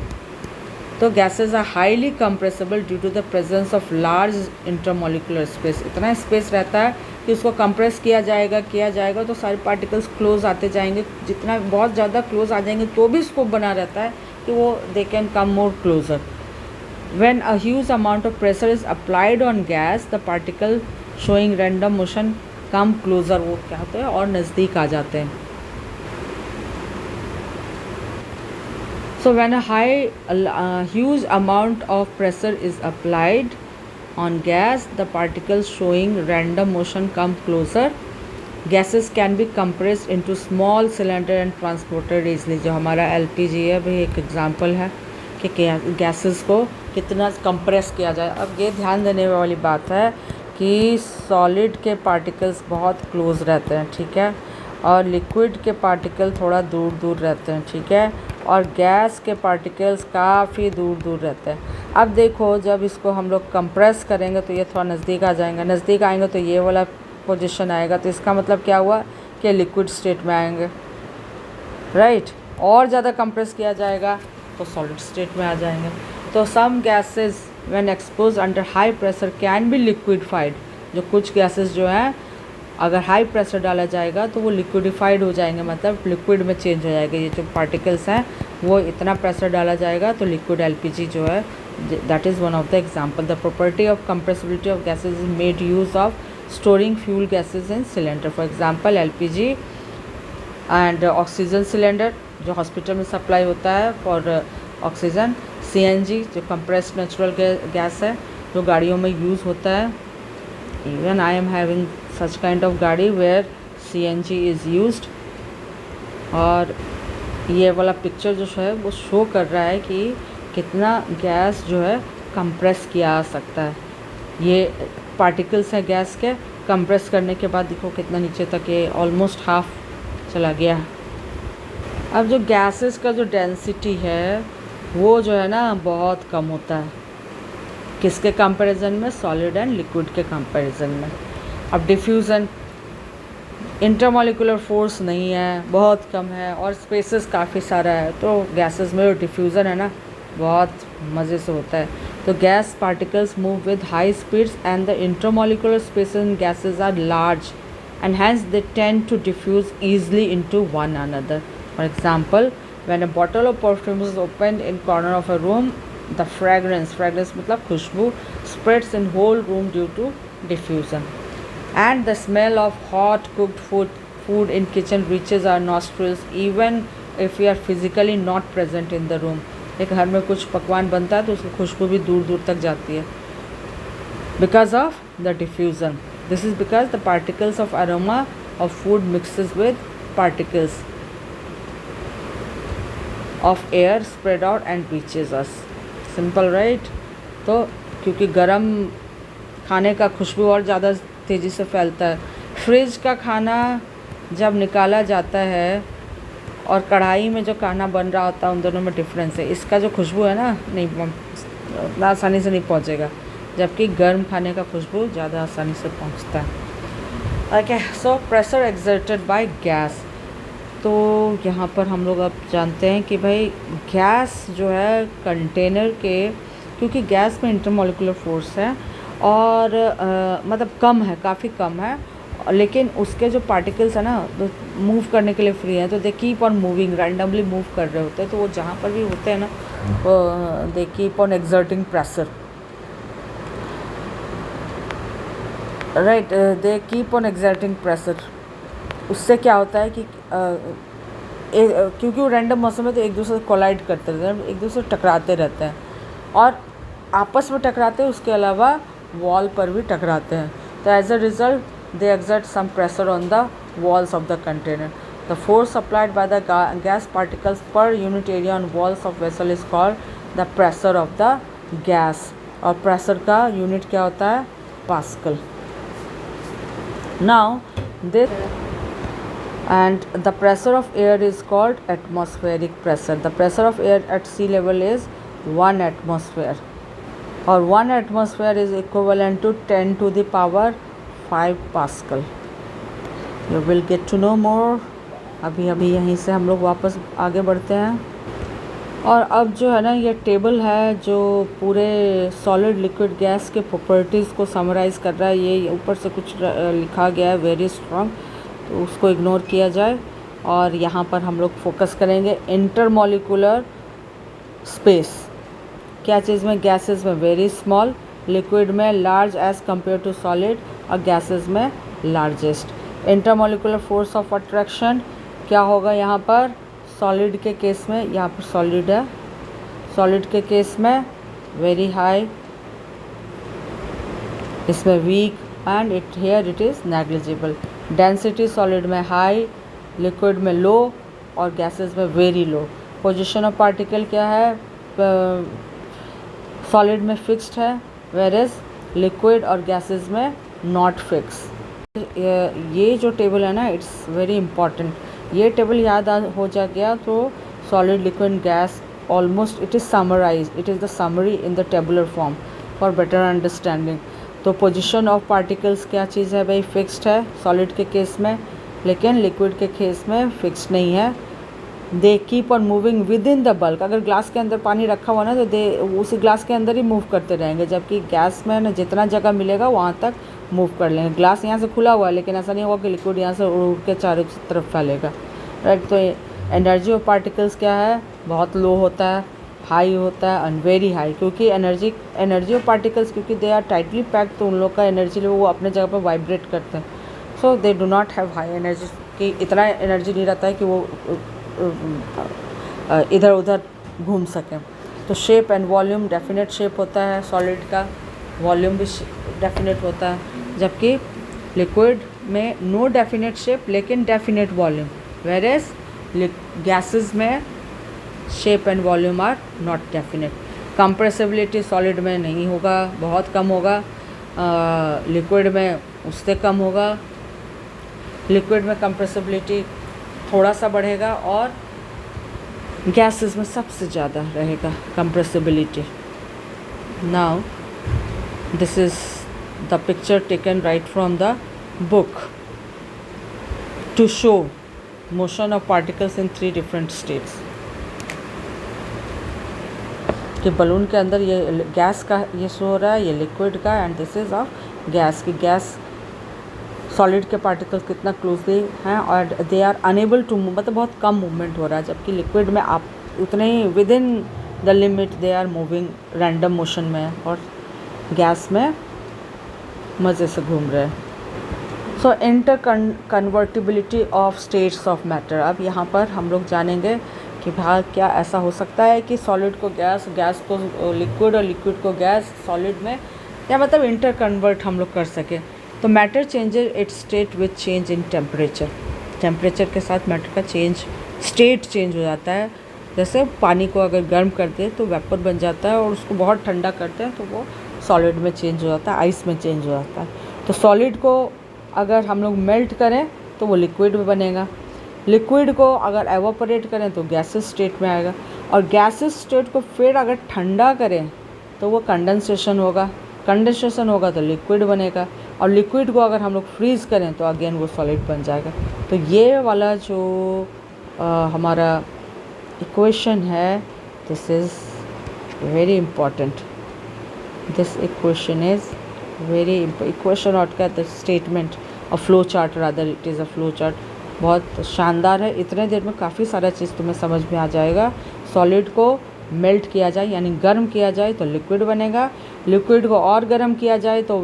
तो gases are highly compressible due to the presence of large intermolecular space. इतना स्पेस रहता है कि उसको कंप्रेस किया जाएगा तो सारे पार्टिकल्स क्लोज आते जाएंगे, जितना बहुत ज़्यादा क्लोज आ जाएंगे तो भी स्कोप बना रहता है कि वो they can come more closer. When a huge amount of pressure is applied on gas, the particle showing random motion come closer, वो क्या होते हैं और नज़दीक आ जाते हैं। So when a huge amount of pressure is applied on gas, the particles showing random motion come closer. Gases can be compressed into small cylinder and transported easily. जो हमारा LPG है भाई एक एग्जांपल है कि गैसेस को कितना compress किया जाए। अब ये ध्यान देने वाली बात है कि सॉलिड के पार्टिकल्स बहुत क्लोज रहते हैं, ठीक है, और लिक्विड के पार्टिकल थोड़ा दूर दूर रहते हैं, ठीक है, और गैस के पार्टिकल्स काफ़ी दूर दूर रहते हैं। अब देखो जब इसको हम लोग कंप्रेस करेंगे तो ये थोड़ा नज़दीक आ जाएंगे, नज़दीक आएंगे तो ये वाला पोजीशन आएगा, तो इसका मतलब क्या हुआ कि लिक्विड स्टेट में आएंगे, राइट। और ज़्यादा कंप्रेस किया जाएगा तो सॉलिड स्टेट में आ जाएंगे। तो some gases when expose under high pressure can be liquidified. जो कुछ गैसेस जो हैं अगर हाई प्रेशर डाला जाएगा तो वो लिक्विडिफाइड हो जाएंगे, मतलब लिक्विड में चेंज हो जाएगा। ये जो पार्टिकल्स हैं वो इतना प्रेशर डाला जाएगा तो लिक्विड LPG जो है, that is one of the example. The property of compressibility of gases is made use of storing fuel gases in cylinder. For example LPG and oxygen cylinder जो hospital में supply होता है for oxygen, CNG जो compressed natural gas है जो गाड़ियों में use होता है। Even I am having such kind of गाड़ी वेयर CNG इज़ यूज्ड। और ये वाला पिक्चर जो है वो शो कर रहा है कि कितना गैस जो है कंप्रेस किया जा सकता है। ये पार्टिकल्स हैं गैस के, कंप्रेस करने के बाद देखो कितना नीचे तक, ये ऑलमोस्ट हाफ चला गया। अब जो गैसेस का जो डेंसिटी है वो जो है ना बहुत कम होता है, किसके कंपैरिजन में, सॉलिड एंड लिक्विड के कंपैरिजन में। अब डिफ्यूज़न, इंटरमॉलिकुलर फोर्स नहीं है, बहुत कम है और स्पेसेस काफ़ी सारा है, तो गैसेस में जो डिफ्यूज़न है ना बहुत मज़े से होता है। तो gas particles move with high speeds and the intermolecular spaces in gases are large and hence they tend to diffuse easily into one another. For example, when a bottle of perfume is opened in corner of a room, the fragrance मतलब खुशबू spreads in whole room due to diffusion, and the smell of hot cooked food in kitchen reaches our nostrils even if we are physically not present in the room. एक घर में कुछ पकवान बनता है तो उसकी खुशबू भी दूर दूर तक जाती है because of the diffusion. This is because the particles of aroma of food mixes with particles of air spread out and reaches us. Simple, right? तो क्योंकि गरम खाने का खुशबू और ज़्यादा तेज़ी से फैलता है। फ्रिज का खाना जब निकाला जाता है और कढ़ाई में जो खाना बन रहा होता है उन दोनों में डिफरेंस है। इसका जो खुशबू है ना नहीं उतना आसानी से नहीं पहुँचेगा, जबकि गर्म खाने का खुशबू ज़्यादा आसानी से पहुंचता है। Okay, so pressure exerted by gas. तो यहाँ पर हम लोग अब जानते हैं कि भाई गैस जो है कंटेनर के, क्योंकि गैस में इंटरमॉलिकुलर फोर्स है और मतलब कम है, काफ़ी कम है, लेकिन उसके जो पार्टिकल्स है ना तो मूव करने के लिए फ्री है, तो they keep on moving, randomly move कर रहे होते हैं, तो वो जहाँ पर भी होते हैं ना they keep on exerting pressure, right, they keep on exerting pressure. उससे क्या होता है कि क्योंकि वो रैंडम मौसम में तो एक दूसरे से कोलाइड करते रहते हैं, एक दूसरे से टकराते रहते हैं, और आपस में टकराते हैं, उसके अलावा वॉल पर भी टकराते हैं। तो as a result they exert some pressure on the walls of the container. The force applied by the gas particles per unit area on walls of vessel is called the pressure of the gas. और pressure का unit क्या होता है? Pascal. Now this and the pressure of air is called atmospheric pressure. The pressure of air at sea level is 1 atmosphere. और 1 atmosphere is equivalent to 10 to the power 5 Pascal. You will get to know more. अभी यहीं से हम लोग वापस आगे बढ़ते हैं, और अब जो है ना ये टेबल है जो पूरे सॉलिड लिक्विड गैस के प्रॉपर्टीज़ को समराइज़ कर रहा है। ये ऊपर से कुछ लिखा गया है वेरी स्ट्रॉन्ग, तो उसको इग्नोर किया जाए, और यहाँ पर हम लोग फोकस करेंगे इंटरमॉलिक्यूलर स्पेस। क्या चीज़ में? गैसेस में वेरी स्मॉल, लिक्विड में large as compare to solid, और गैसेस में largest. Intermolecular force of attraction क्या होगा यहाँ पर? सॉलिड के केस में, यहाँ पर सॉलिड है, सॉलिड के केस में वेरी हाई, इसमें weak, and it here it is negligible. Density solid में हाई, लिक्विड में लो, और गैसेस में very low. Position of particle क्या है? सॉलिड में फिक्स्ड है, वेयर इज लिक्विड और गैसेस में नॉट फिक्स। ये जो टेबल है ना इट्स वेरी इंपॉर्टेंट। ये टेबल याद हो जा गया तो solid liquid gas almost it is summarise, it is the summary in the tabular form for better understanding. तो पोजीशन ऑफ पार्टिकल्स क्या चीज़ है भाई? फिक्स्ड है सॉलिड के केस में, लेकिन लिक्विड के केस में फिक्स्ड नहीं है। They keep on moving with in the bulk. अगर ग्लास के अंदर पानी रखा हुआ ना तो दे उसी ग्लास के अंदर ही मूव करते रहेंगे, जबकि गैस में ना जितना जगह मिलेगा वहाँ तक मूव कर लेंगे। ग्लास यहाँ से खुला हुआ है, लेकिन ऐसा नहीं होगा कि लिक्विड यहाँ से उड़ के चारों तरफ फैलेगा, राइट। तो एनर्जी ऑफ पार्टिकल्स क्या है? बहुत लो होता है, हाई होता है, एंड वेरी हाई। क्योंकि एनर्जी ऑफ पार्टिकल्स क्योंकि दे आर टाइटली पैक्ड, तो उन लोग का एनर्जी लेवल वो अपने जगह पर वाइब्रेट करते हैं। So they do not have high energy, कि इतना एनर्जी नहीं रहता है कि वो इधर उधर घूम सकें। तो shape and volume, definite shape होता है सॉलिड का, वॉल्यूम भी डेफिनेट होता है, जबकि लिक्विड में नो डेफिनेट शेप लेकिन definite volume, whereas gases में shape and volume are not definite. Compressibility solid में नहीं होगा, बहुत कम होगा, लिक्विड में उससे कम होगा। लिक्विड में कंप्रेसिबिलिटी थोड़ा सा बढ़ेगा, और गैसेस में सबसे ज़्यादा रहेगा compressibility. Now this is the picture taken right from the book to show motion of particles in 3 different states. कि बलून के अंदर ये गैस का ये शो हो रहा है, ये लिक्विड का, and this is of gas. की गैस सॉलिड के पार्टिकल्स कितना क्लोजली हैं, और they are unable to move, मतलब बहुत कम मूवमेंट हो रहा है, जबकि लिक्विड में आप उतने ही within the limit they are moving, random motion में, और गैस में मज़े से घूम रहे हैं। So interconvertibility of states of matter. अब यहाँ पर हम लोग जानेंगे कि भाई क्या ऐसा हो सकता है कि सॉलिड को गैस, गैस को लिक्विड, और लिक्विड को गैस सॉलिड में, या मतलब इंटर कन्वर्ट हम लोग कर सकें। तो matter changes it's state with change in temperature. Temperature के साथ मैटर का स्टेट चेंज हो जाता है। जैसे पानी को अगर गर्म करते हैं तो वेपर बन जाता है, और उसको बहुत ठंडा करते हैं तो वो सॉलिड में चेंज हो जाता है, आइस में चेंज हो जाता है। तो सॉलिड को अगर हम लोग मेल्ट करें तो वो लिक्विड में बनेगा, लिक्विड को अगर एवापोरेट करें तो गैसेस स्टेट में आएगा, और गैसेस स्टेट को फिर अगर ठंडा करें तो वो कंडेंसेशन होगा, कंडेंसेशन होगा तो लिक्विड बनेगा, और लिक्विड को अगर हम लोग फ्रीज़ करें तो अगेन वो सॉलिड बन जाएगा। तो ये वाला जो हमारा इक्वेशन है, this is very important. This equation is very equation और क्या statement flow chart, rather it is a flow chart. बहुत शानदार है। इतने देर में काफ़ी सारा चीज़ तुम्हें समझ में आ जाएगा। सॉलिड को मेल्ट किया जाए यानी गर्म किया जाए तो लिक्विड बनेगा, लिक्विड को और गर्म किया जाए तो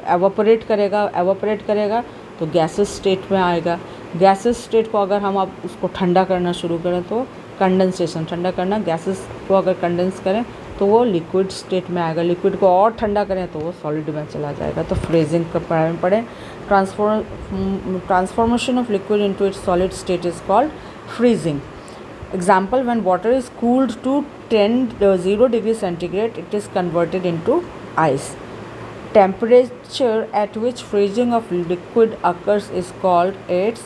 एवापोरेट करेगा तो गैसेस स्टेट में आएगा। गैसेस स्टेट को अगर हम अब उसको ठंडा करना शुरू करें तो कंडेंसेशन, ठंडा करना, गैसेस को अगर कंडेंस करें तो वो लिक्विड स्टेट में आएगा। लिक्विड को और ठंडा करें तो वो सॉलिड में चला जाएगा। तो फ्रीजिंग के बारे में पढ़ें। Transformation of liquid into its solid state is called freezing. Example, when water is cooled to 0 degree centigrade, it is converted into ice. Temperature at which freezing of liquid occurs is called its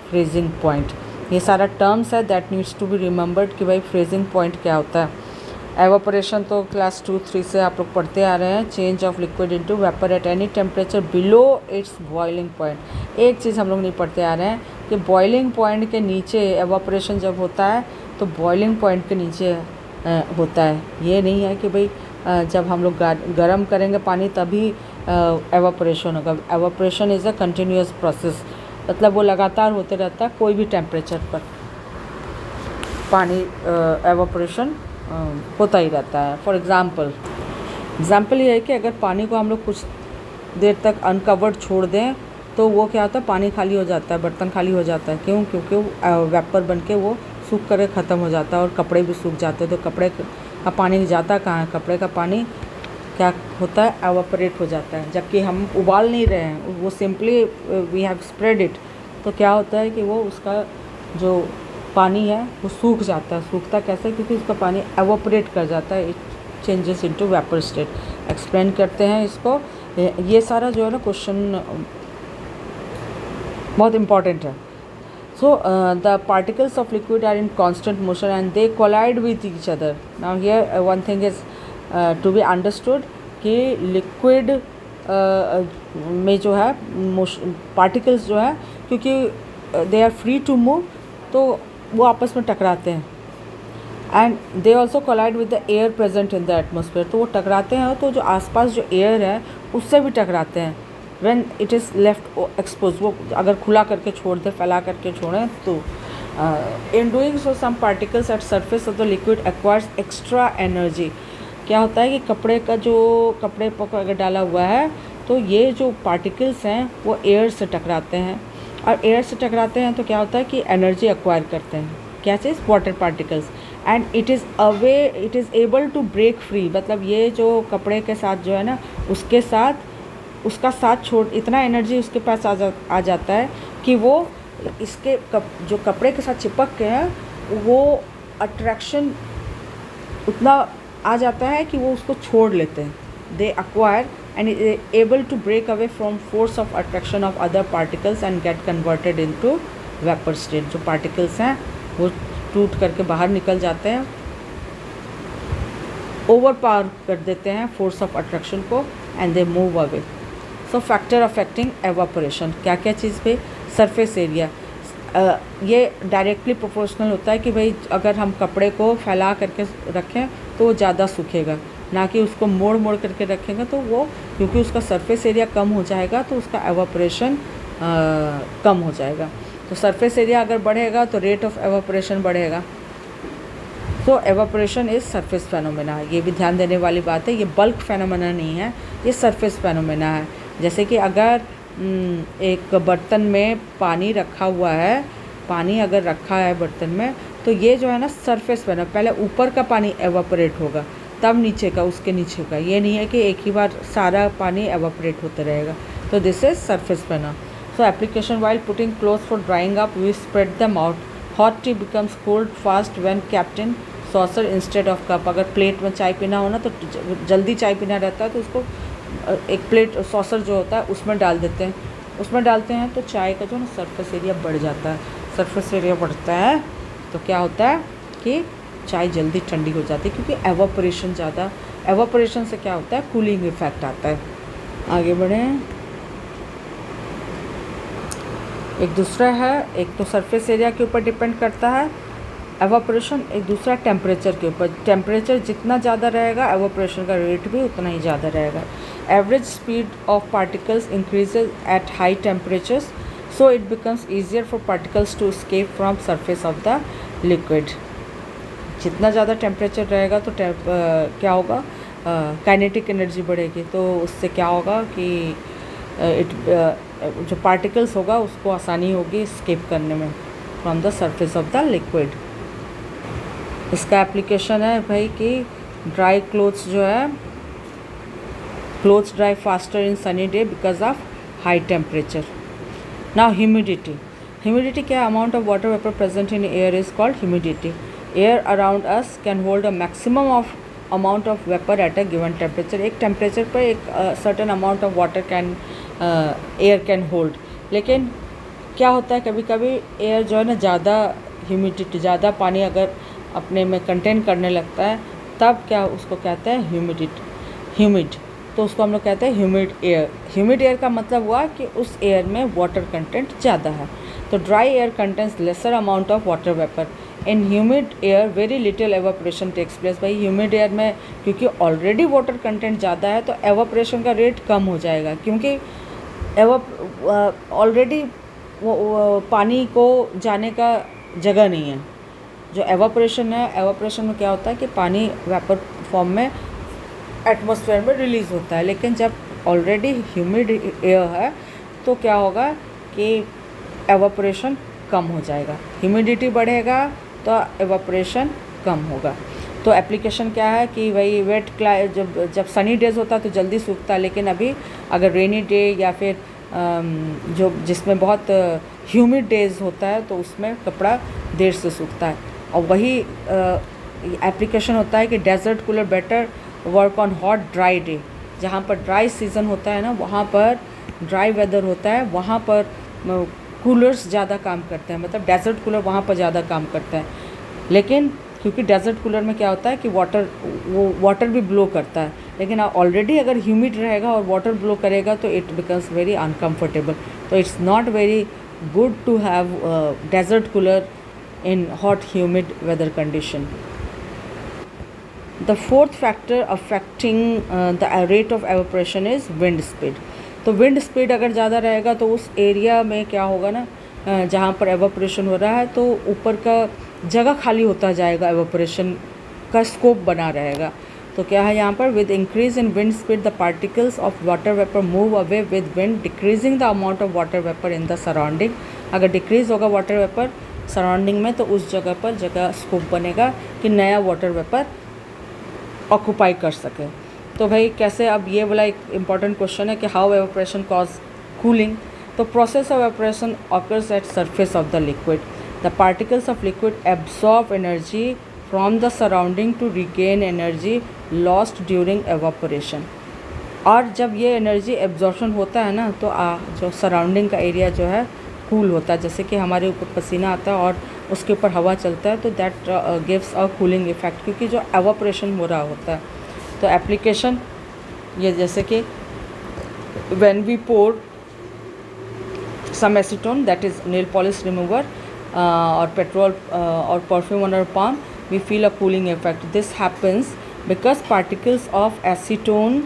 freezing point. ये सारा terms है that needs to be remembered कि भाई freezing point क्या होता है। Evaporation तो class 2-3 से आप लोग पढ़ते आ रहे हैं। Change of liquid into vapour at any temperature below it's boiling point. एक चीज़ हम लोग नहीं पढ़ते आ रहे हैं कि बॉइलिंग पॉइंट के नीचे एवापोरेशन जब होता है तो बॉइलिंग पॉइंट के नीचे होता है। ये नहीं है कि भाई जब हम लोग गर्म करेंगे पानी तभी एवापोरेशन होगा। Evaporation is a continuous process, मतलब वो लगातार होते रहता है। कोई भी टेम्परेचर पर पानी एवापोरेशन होता ही रहता है। फॉर एग्ज़ाम्पल ये है कि अगर पानी को हम लोग कुछ देर तक अनकवर्ड छोड़ दें तो वो क्या होता है, पानी खाली हो जाता है, बर्तन खाली हो जाता है। क्यों? क्योंकि वेपर बन के वो सूख कर ख़त्म हो जाता है और कपड़े भी सूख जाते हैं। तो कपड़े का पानी जाता कहाँ है? कपड़े का पानी क्या होता है? एवापोरेट हो जाता है। जबकि हम उबाल नहीं रहे हैं, वो simply we have spread it. तो क्या होता है कि वो उसका जो पानी है वो सूख जाता है। सूखता कैसे? क्योंकि उसका पानी एवापोरेट कर जाता है। It changes into vapour state. Explain करते हैं इसको। ये सारा जो है ना क्वेश्चन बहुत इम्पॉर्टेंट है। So the particles of liquid are in constant motion and they collide with each other. Now here one thing is to be understood कि liquid में जो है particles जो है क्योंकि they are free to move तो वो आपस में टकराते हैं। and they also collide with the air present in the atmosphere। तो वो टकराते हैं तो जो आसपास जो एयर है उससे भी टकराते हैं। when it is left exposed, वो अगर खुला करके छोड़ दे, फैला करके छोड़ें तो in doing so some particles at surface of the liquid acquires extra energy। क्या होता है कि कपड़े पर अगर डाला हुआ है तो ये जो पार्टिकल्स हैं वो एयर से टकराते हैं और एयर से टकराते हैं तो क्या होता है कि एनर्जी एक्वायर करते हैं। क्या चीज़? Water particles. And it is able to break free. मतलब ये जो कपड़े के साथ जो है ना उसका साथ छोड़ इतना एनर्जी उसके पास आ जाता है कि वो इसके जो कपड़े के साथ चिपक के हैं वो अट्रैक्शन उतना आ जाता है कि वो उसको छोड़ लेते हैं। They acquire and able to break away from force of attraction of other particles and get converted into vapour state. जो पार्टिकल्स हैं वो टूट करके बाहर निकल जाते हैं, ओवर पावर कर देते हैं फोर्स ऑफ अट्रैक्शन को and they move away. So factor affecting evaporation क्या क्या चीज़ पे? Surface area. ये डायरेक्टली प्रोपोर्शनल होता है कि भाई अगर हम कपड़े को फैला करके रखें तो वो ज़्यादा सूखेगा, ना कि उसको मोड़ करके रखेंगे तो वो क्योंकि उसका सरफेस एरिया कम हो जाएगा तो उसका एवापोरेशन कम हो जाएगा। तो सरफेस एरिया अगर बढ़ेगा तो रेट ऑफ एवापोरेशन बढ़ेगा। तो एवापोरेशन इज़ सरफेस फेनोमेना। ये भी ध्यान देने वाली बात है, ये बल्क फेनोमेना नहीं है, ये सरफेस फेनोमेना है। जैसे कि अगर एक बर्तन में पानी रखा हुआ है, पानी अगर रखा है बर्तन में तो ये जो है ना सरफेस फेनोमेना, पहले ऊपर का पानी एवापोरेट होगा तब नीचे का, उसके नीचे का। ये नहीं है कि एक ही बार सारा पानी एवापोरेट होता रहेगा। तो this is surface phenomena. So application while putting clothes for drying up we spread them out. Hot tea becomes cold fast when kept in saucer instead of cup. अगर प्लेट में चाय पीना हो ना तो जल्दी चाय पीना रहता है तो उसको एक प्लेट सॉसर जो होता है उसमें डाल देते हैं, उसमें डालते हैं तो चाय का जो ना सरफेस एरिया बढ़ जाता है। सरफेस एरिया बढ़ता है तो क्या होता है कि चाय जल्दी ठंडी हो जाती है क्योंकि एवापोरेशन ज़्यादा, एवापोरेशन से क्या होता है कूलिंग इफेक्ट आता है। आगे बढ़ें। एक दूसरा है, एक तो सरफेस एरिया के ऊपर डिपेंड करता है एवापोरेशन, एक दूसरा टेम्परेचर के ऊपर। टेम्परेचर जितना ज़्यादा रहेगा एवापोरेशन का रेट भी उतना ही ज़्यादा रहेगा। Average speed of particles increases at high temperatures, so it becomes easier for particles to escape from surface of the liquid. जितना ज़्यादा टेम्परेचर रहेगा तो क्या होगा, काइनेटिक एनर्जी बढ़ेगी, तो उससे क्या होगा कि जो पार्टिकल्स होगा उसको आसानी होगी एस्केप करने में from the surface of the liquid. इसका एप्लीकेशन है भाई कि ड्राई क्लोथ्स जो है, clothes dry faster in sunny day because of high temperature. Now humidity क्या, amount of water vapour present in air is called humidity. Air around us can hold a maximum of amount of vapour at a given temperature. एक temperature पर एक certain amount of water can air can hold. लेकिन क्या होता है, कभी कभी air जो है ना ज़्यादा ह्यूमिडिटी, ज़्यादा पानी अगर अपने में कंटेन करने लगता है, तब क्या उसको कहते हैं ह्यूमिड. तो उसको हम लोग कहते हैं ह्यूमिड एयर. ह्यूमिड एयर का मतलब हुआ कि उस एयर में वाटर कंटेंट ज़्यादा है. तो dry air contents lesser amount of water vapour. In humid air very little evaporation takes place. भाई ह्यूमिड एयर में क्योंकि ऑलरेडी वाटर कंटेंट ज़्यादा है तो एवापोरेशन का रेट कम हो जाएगा, क्योंकि ऑलरेडी पानी को जाने का जगह नहीं है. जो एवापोरेशन है, एवापोरेशन में क्या होता है कि पानी वेपर फॉर्म में एटमॉस्फेयर में रिलीज़ होता है. लेकिन जब ऑलरेडी ह्यूमिड एयर है तो क्या होगा कि एवापोरेशन कम हो जाएगा. ह्यूमिडिटी बढ़ेगा तो एवापोरेशन कम होगा. तो एप्लीकेशन क्या है कि भाई वेट जब सनी डेज होता है तो जल्दी सूखता है, लेकिन अभी अगर रेनी डे या फिर जो जिसमें बहुत ह्यूमिड डेज होता है तो उसमें कपड़ा देर से सूखता है. और वही एप्लीकेशन होता है कि desert cooler better work on hot dry day. जहाँ पर ड्राई सीज़न होता है ना, वहाँ पर ड्राई वेदर होता है, वहाँ पर कूलर्स ज़्यादा काम करते हैं. मतलब डेजर्ट कूलर वहाँ पर ज़्यादा काम करता है. लेकिन क्योंकि डेजर्ट कूलर में क्या होता है कि वाटर भी ब्लो करता है, लेकिन ऑलरेडी अगर ह्यूमिड रहेगा और वाटर ब्लो करेगा तो इट बिकम्स वेरी अनकम्फर्टेबल. तो it's not very good to have desert cooler in hot humid weather condition. The fourth factor affecting the rate of evaporation is wind speed. तो wind speed अगर ज़्यादा रहेगा तो उस area में क्या होगा ना, जहाँ पर evaporation हो रहा है तो ऊपर का जगह खाली होता जाएगा, evaporation का स्कोप बना रहेगा. तो क्या है यहाँ पर, with increase in wind speed the particles of water vapor move away with wind decreasing the amount of water vapor in the surrounding. अगर डिक्रीज़ होगा वाटर वेपर सराउंडिंग में तो उस जगह पर जगह स्कोप बनेगा कि नया वाटर वेपर ऑक्यूपाई कर सके. तो भाई कैसे, अब ये वाला एक इम्पॉर्टेंट क्वेश्चन है कि हाउ एवापोरेशन कॉज कूलिंग. तो process of evaporation occurs at surface of the liquid. The particles of liquid absorb energy from the surrounding to regain energy lost during evaporation. और जब ये एनर्जी एब्जॉर्प्शन होता है ना तो जो सराउंडिंग का एरिया जो है कूल होता है. जैसे कि हमारे ऊपर पसीना आता है और उसके ऊपर हवा चलता है तो that gives a cooling effect, क्योंकि जो एवापोरेशन हो रहा होता है. तो एप्लीकेशन ये जैसे कि when we pour some acetone that is nail polish remover और पेट्रोल और perfume on our palm, we feel a cooling effect. This happens because particles of acetone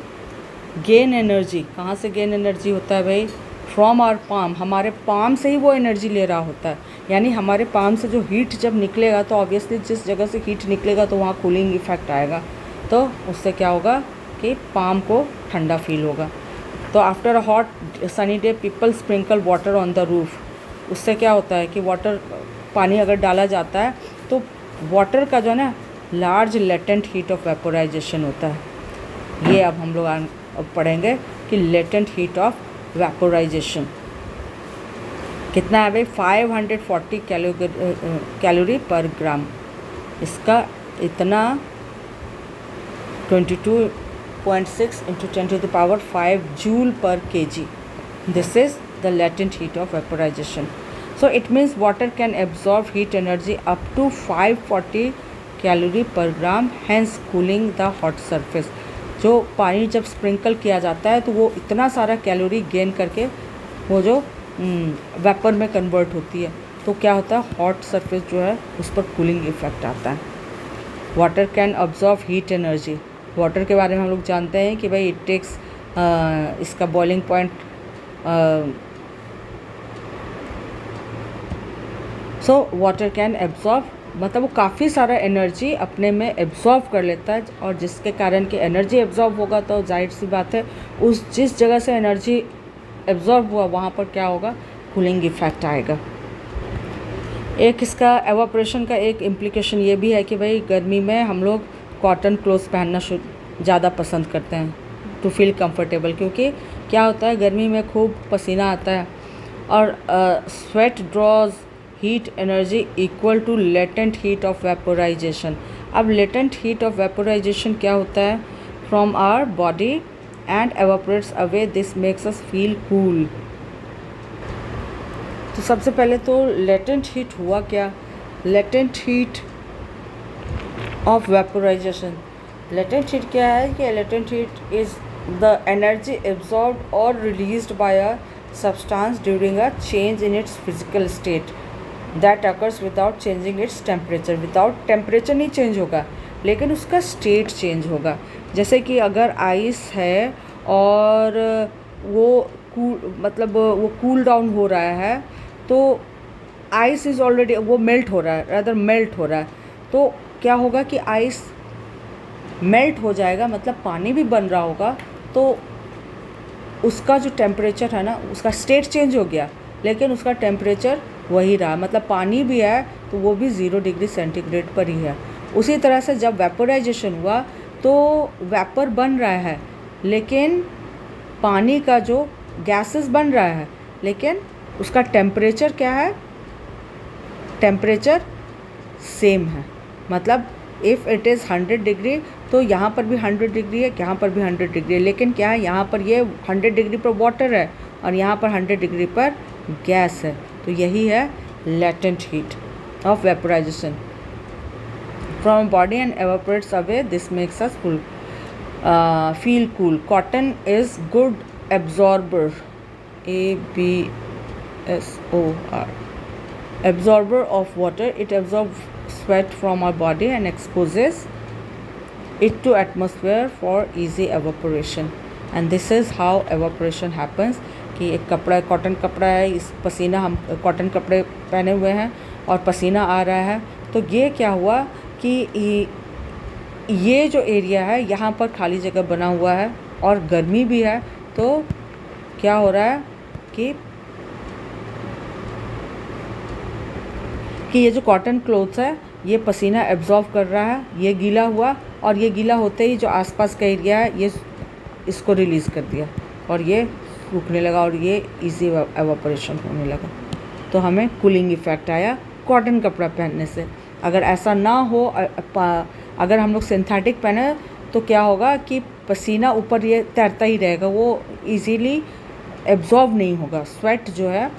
gain energy. कहाँ से गेन एनर्जी होता है भाई, फ्रॉम आवर पाम. हमारे palm से ही वो एनर्जी ले रहा होता है. यानी हमारे पाम से जो हीट जब निकलेगा तो ऑब्वियसली जिस जगह से हीट निकलेगा तो वहाँ कूलिंग इफेक्ट आएगा. तो उससे क्या होगा कि पाम को ठंडा फील होगा. तो after a hot sunny day people sprinkle water on the roof. उससे क्या होता है कि पानी अगर डाला जाता है तो वाटर का जो है ना large latent heat of vaporisation होता है. ये अब हम लोग पढ़ेंगे कि लेटेंट हीट ऑफ वेपोराइजेशन कितना है भाई, 540 कैलोरी पर ग्राम. इसका इतना 22.6 इंटू 10⁵ जूल पर kg. This is the latent heat of vaporisation. So it means water can absorb heat energy up to 540 calorie पर gram, hence cooling the hot surface. जो पानी जब स्प्रिंकल किया जाता है तो वो इतना सारा कैलोरी गेन करके वो जो वेपर में कन्वर्ट होती है. तो क्या होता है, हॉट सरफेस जो है उस पर कूलिंग इफेक्ट आता है. Water can absorb heat energy. Water के बारे में हम लोग जानते हैं कि भाई इट टेक्स इसका boiling point. So water can absorb, मतलब वो काफ़ी सारा एनर्जी अपने में एब्जॉर्ब कर लेता है, और जिसके कारण कि एनर्जी एब्जॉर्ब होगा तो जाहिर सी बात है उस जिस जगह से एनर्जी एब्जॉर्ब हुआ वहाँ पर क्या होगा, कूलिंग इफेक्ट आएगा। एक इसका एवापोरेशन का एक इम्प्लीकेशन ये भी है कि भाई गर्मी में हम लोग कॉटन क्लोथ्स पहनना ज़्यादा पसंद करते हैं टू फील कंफर्टेबल, क्योंकि क्या होता है गर्मी में खूब पसीना आता है और sweat draws heat energy equal to latent heat of vaporisation. अब लेटेंट हीट ऑफ वेपोराइजेशन क्या होता है, from our body and evaporates away, this makes us feel cool. तो सबसे पहले तो लेटेंट हीट हुआ क्या, latent heat of vaporisation. Latent heat क्या है कि latent heat is the energy absorbed और released by a substance during a change in its physical state that occurs without changing its temperature. Without temperature नहीं change होगा लेकिन उसका state change होगा। जैसे कि अगर आइस है और वो मतलब वो कूल डाउन हो रहा है तो आइस इज़ ऑलरेडी, वो मेल्ट हो रहा है, रादर मेल्ट हो रहा है, तो क्या होगा कि आइस मेल्ट हो जाएगा, मतलब पानी भी बन रहा होगा, तो उसका जो टेम्परेचर है ना, उसका स्टेट चेंज हो गया लेकिन उसका टेम्परेचर वही रहा, मतलब पानी भी है तो वो भी 0 डिग्री सेंटीग्रेड पर ही है। उसी तरह से जब वेपोराइजेशन हुआ तो वेपर बन रहा है लेकिन पानी का जो गैसेस बन रहा है, लेकिन उसका टेम्परेचर क्या है, टेम्परेचर सेम है। मतलब इफ़ इट इज़ 100 डिग्री तो यहाँ पर भी 100 डिग्री है, यहाँ पर भी 100 डिग्री है, लेकिन क्या है यहाँ पर ये 100 डिग्री पर वाटर है और यहाँ पर 100 डिग्री पर गैस है। तो यही है latent heat of vaporisation from body and evaporates away, this makes us feel cool. Cotton is good absorber, ABSOR, absorber of water. It absorbs sweat from our body and exposes it to atmosphere for easy evaporation. And this is how evaporation happens. कि एक कपड़ा, cotton कपड़ा है, इस पसीना, हम cotton कपड़े पहने हुए हैं और पसीना आ रहा है, तो ये क्या हुआ कि ये जो एरिया है यहाँ पर खाली जगह बना हुआ है और गर्मी भी है, तो क्या हो रहा है कि ये जो कॉटन क्लोथ्स है ये पसीना एब्जॉर्ब कर रहा है, ये गीला हुआ और ये गीला होते ही जो आसपास का एरिया है ये इसको रिलीज़ कर दिया और ये सूखने लगा और ये इजी एवापोरेशन होने लगा। तो हमें कूलिंग इफ़ेक्ट आया कॉटन कपड़ा पहनने से। अगर ऐसा ना हो, अगर हम लोग सिंथेटिक पहने तो क्या होगा कि पसीना ऊपर ये तैरता ही रहेगा, वो इजीली एब्जॉर्ब नहीं होगा। स्वेट जो है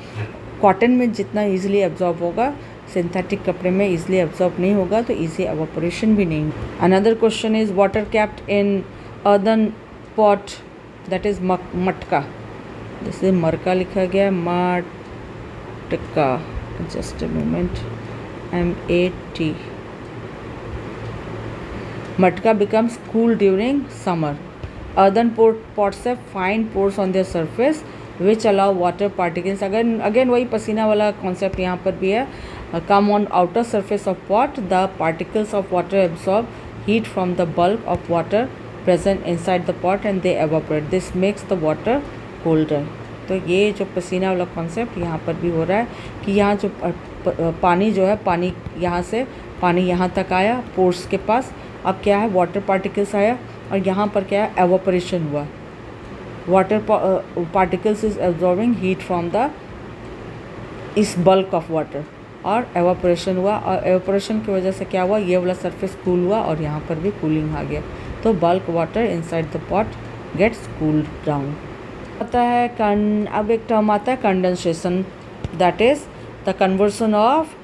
कॉटन में जितना इजीली एब्जॉर्ब होगा सिंथेटिक कपड़े में इजीली एब्जॉर्ब नहीं होगा, तो इजी एवापोरेशन भी नहीं। Another question is water kept in earthen pot that is मटका, जैसे मरका लिखा गया है, मटका, जस्ट अ मोमेंट, MAT। मटका becomes cool during summer. Earthen pots have fine pores on their surface which allow water particles, again वही पसीना वाला कॉन्सेप्ट यहाँ पर भी है, come on outer surface of pot, the particles of water absorb heat from the bulk of water present inside the pot and they evaporate. This makes the water colder. तो ये जो पसीना वाला कॉन्सेप्ट यहाँ पर भी हो रहा है कि यहाँ जो पानी जो है, पानी यहाँ से पानी यहाँ तक आया पोर्स के पास, अब क्या है वाटर पार्टिकल्स आया और यहाँ पर क्या है एवापोरेशन हुआ। Water particles is absorbing heat from the इस बल्क ऑफ वाटर और एवापोरेशन हुआ, और एवापोरेशन की वजह से क्या हुआ, ये वाला सरफेस कूल हुआ और यहाँ पर भी कूलिंग आ गया। तो bulk water inside the pot gets cooled down. आता है अब एक टर्म आता है condensation, that is the conversion of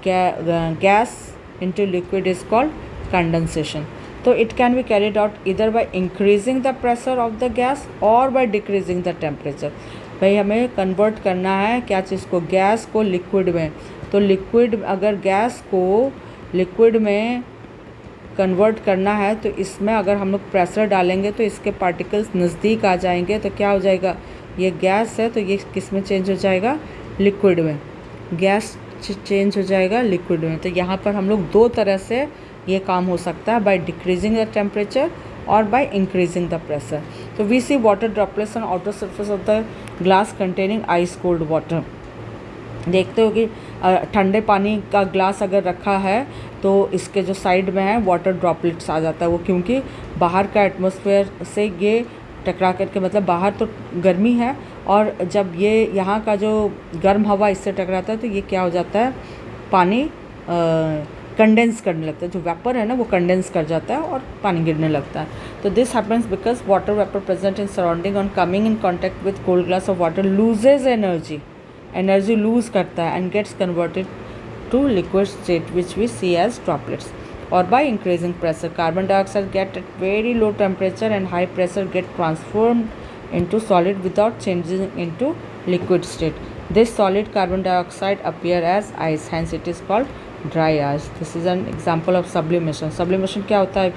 gas into liquid is called condensation. So it can be carried out either by increasing the pressure of the gas or by decreasing the temperature. भाई हमें convert करना है क्या चीज़ को, gas को liquid में। तो liquid, अगर गैस को लिक्विड में कन्वर्ट करना है तो इसमें अगर हम लोग प्रेशर डालेंगे तो इसके पार्टिकल्स नज़दीक आ जाएंगे, तो क्या हो जाएगा, ये गैस है तो ये किस में चेंज हो जाएगा, लिक्विड में। गैस चेंज हो जाएगा लिक्विड में। तो यहाँ पर हम लोग दो तरह से ये काम हो सकता है, बाय डिक्रीजिंग द टेम्परेचर और बाय इंक्रीजिंग द प्रेशर। तो we see water droplets on outer surface of the glass containing ice cold water. देखते हो कि ठंडे पानी का ग्लास अगर रखा है तो इसके जो साइड में है वाटर ड्रॉपलेट्स आ जाता है, वो क्योंकि बाहर का एटमॉस्फेयर से ये टकरा करके, मतलब बाहर तो गर्मी है और जब ये यहाँ का जो गर्म हवा इससे टकराता है तो ये क्या हो जाता है, पानी कंडेंस करने लगता है, जो वेपर है ना वो कंडेंस कर जाता है और पानी गिरने लगता है। तो this happens because water vapour present in surrounding on coming in contact with cold glass of water looses energy lose करता है and gets converted to liquid state which we see as droplets. और by increasing pressure, carbon dioxide get at very low temperature and high pressure get transformed into solid without changing into liquid state. This solid carbon dioxide appear as ice, hence it is called dry ice. This is an example of sublimation. Sublimation क्या होता है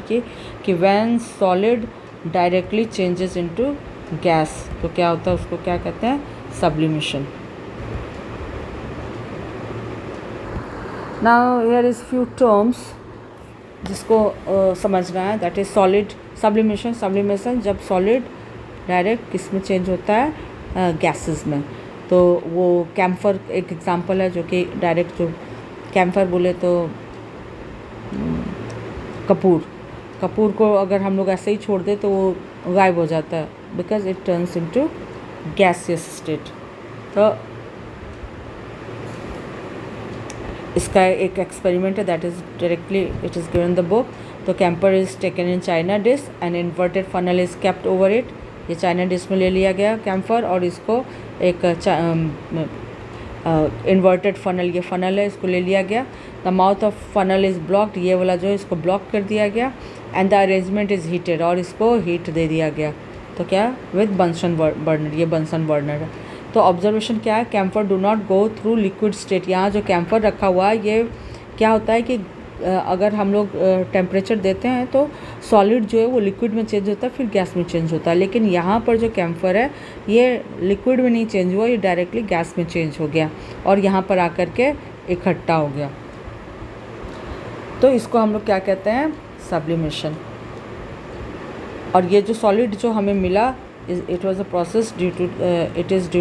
कि when solid directly changes into gas, तो क्या होता है, उसको क्या कहते हैं, sublimation. Now here is few terms जिसको समझना है, that is solid sublimation. Sublimation जब सॉलिड डायरेक्ट किस में चेंज होता है, गैसेस में। तो वो कैम्फर एक एग्जांपल है, जो कि डायरेक्ट जो कैम्फर बोले तो कपूर को अगर हम लोग ऐसे ही छोड़ दें तो वो गायब हो जाता है, because it turns into gaseous state. तो इसका एक एक्सपेरिमेंट है, that is directly it is given the book. तो camphor is taken in china dish and inverted funnel is kept over it. ये चाइना डिश में ले लिया गया कैम्फर और इसको एक इन्वर्टेड फनल, ये फनल है, इसको ले लिया गया। The mouth of funnel is blocked, ये वाला जो है इसको ब्लॉक कर दिया गया। And the arrangement is heated, और इसको हीट दे दिया गया। तो क्या, विद बंसन बर्नर, ये बंसन बर्नर है। तो ऑब्जर्वेशन क्या है, camphor do not go through liquid state. यहाँ जो कैम्फर रखा हुआ है ये क्या होता है कि अगर हम लोग टेम्परेचर देते हैं तो सॉलिड जो है वो लिक्विड में चेंज होता है, फिर गैस में चेंज होता है। लेकिन यहाँ पर जो कैम्फर है ये लिक्विड में नहीं चेंज हुआ, ये डायरेक्टली गैस में चेंज हो गया और यहाँ पर आकर के इकट्ठा हो गया। तो इसको हम लोग क्या कहते हैं, सब्लिमेशन। और ये जो सॉलिड जो हमें मिला, it was a process due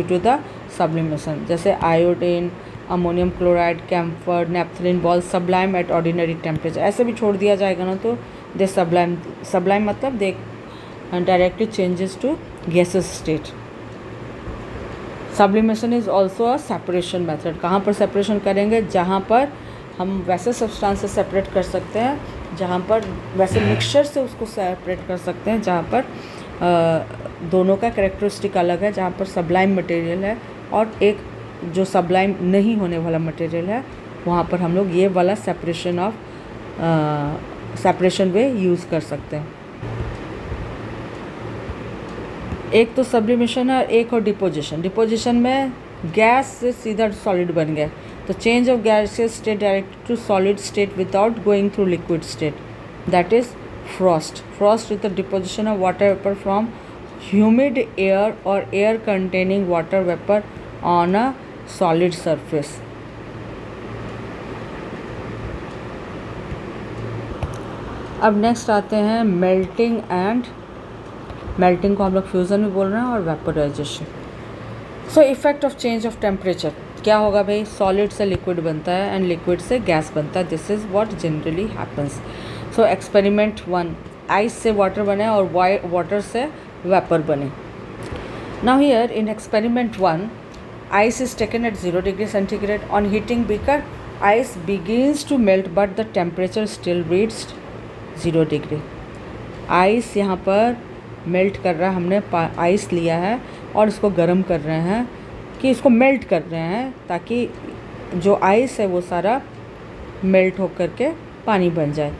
to the sublimation. जैसे iodine, ammonium chloride, camphor, naphthalene ball sublime at ordinary temperature. ऐसे भी छोड़ दिया जाएगा ना तो दे सब्लाइम मतलब they directly changes to gases state. Sublimation is also a separation method. कहाँ पर सेपरेशन करेंगे, जहाँ पर हम वैसे सब्सटेंस से सेपरेट कर सकते हैं, जहाँ पर वैसे मिक्सचर से उसको सेपरेट कर सकते हैं, जहाँ पर दोनों का कैरेक्टरिस्टिक अलग है, जहाँ पर सब्लाइम मटेरियल है और एक जो सब्लाइम नहीं होने वाला मटेरियल है, वहाँ पर हम लोग ये वाला सेपरेशन वे यूज़ कर सकते हैं। एक तो सब्लिमेशन है, एक और डिपोजिशन। डिपोजिशन में गैस से सीधा सॉलिड बन गया, तो change of gaseous state direct to solid state without going through liquid state, that is frost. Frost is the deposition of water vapour from humid air or air containing water vapor on a solid surface. अब next आते हैं melting को हम लोग fusion भी बोल रहे हैं और vaporisation. So effect of change of temperature क्या होगा भाई, सॉलिड से लिक्विड बनता है एंड लिक्विड से गैस बनता है। This is what generally happens. So experiment 1, ice से वाटर बने और वाटर से वेपर बने। Now here in experiment 1, ice is taken at 0 degree centigrade. On heating beaker, ice begins to melt but the temperature still reached 0 degree. Ice यहाँ पर melt कर रहा है, हमने आइस लिया है और इसको गर्म कर रहे हैं, कि इसको मेल्ट कर रहे हैं ताकि जो आइस है वो सारा मेल्ट होकर के पानी बन जाए।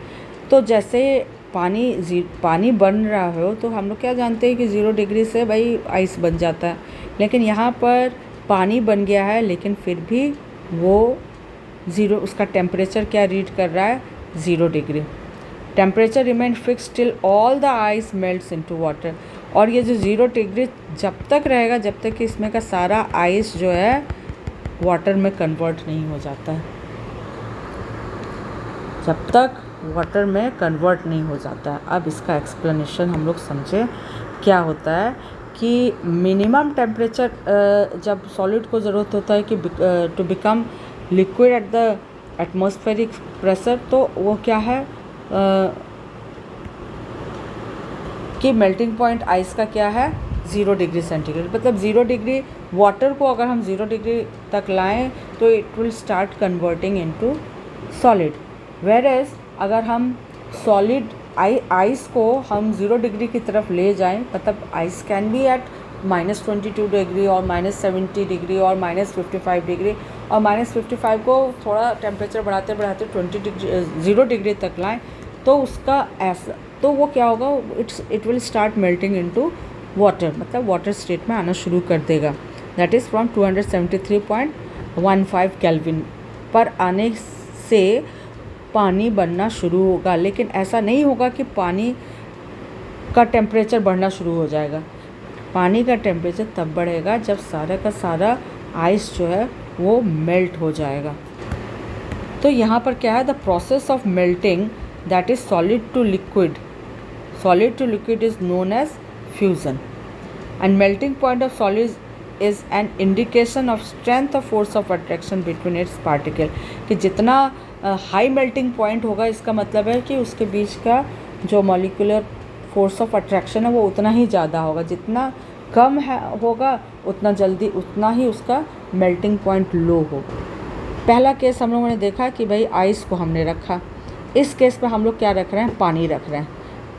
तो जैसे पानी बन रहा हो तो हम लोग क्या जानते हैं कि 0 डिग्री से भाई आइस बन जाता है, लेकिन यहाँ पर पानी बन गया है लेकिन फिर भी वो उसका टेम्परेचर क्या रीड कर रहा है, 0 degree. Temperature remain fix till all the ice melts into water. और ये जो 0 डिग्री जब तक रहेगा जब तक कि इसमें का सारा आइस जो है वाटर में कन्वर्ट नहीं हो जाता है, जब तक वाटर में कन्वर्ट नहीं हो जाता है। अब इसका एक्सप्लेनेशन हम लोग समझे क्या होता है कि मिनिमम टेम्परेचर जब सॉलिड को ज़रूरत होता है कि to become liquid at the atmospheric pressure, तो वो क्या है कि मेल्टिंग पॉइंट आइस का क्या है 0 डिग्री सेंटीग्रेड। मतलब 0 डिग्री वाटर को अगर हम 0 डिग्री तक लाएं तो it will start converting into solid. Whereas अगर हम सॉलिड आइस को हम 0 डिग्री की तरफ ले जाएं, मतलब ice can be at -22 degree और -70 डिग्री और -55 डिग्री, और -55 को थोड़ा टेम्परेचर बढ़ाते बढ़ाते 0 डिग्री तक लाएं तो उसका ऐसा तो वो क्या होगा, it will start melting into water, मतलब वाटर स्टेट में आना शुरू कर देगा। दैट इज़ फ्रॉम 273.15 केल्विन पर आने से पानी बनना शुरू होगा। लेकिन ऐसा नहीं होगा कि पानी का टेम्परेचर बढ़ना शुरू हो जाएगा। पानी का टेम्परेचर तब बढ़ेगा जब सारा का सारा आइस जो है वो मेल्ट हो जाएगा। तो यहाँ पर क्या है, the process of melting that is solid to liquid is known as fusion, and melting point of solid is an indication of strength of force of attraction between its particle. कि जितना high melting point होगा इसका मतलब है कि उसके बीच का जो मॉलिक्यूलर फोर्स ऑफ अट्रैक्शन है वो उतना ही ज़्यादा होगा। जितना कम है होगा उतना ही उसका मेल्टिंग पॉइंट लो होगा। पहला केस हम लोगों ने देखा कि भाई आइस को हमने रखा, इस केस पे हम लोग क्या रख रहे हैं, पानी रख रहे हैं।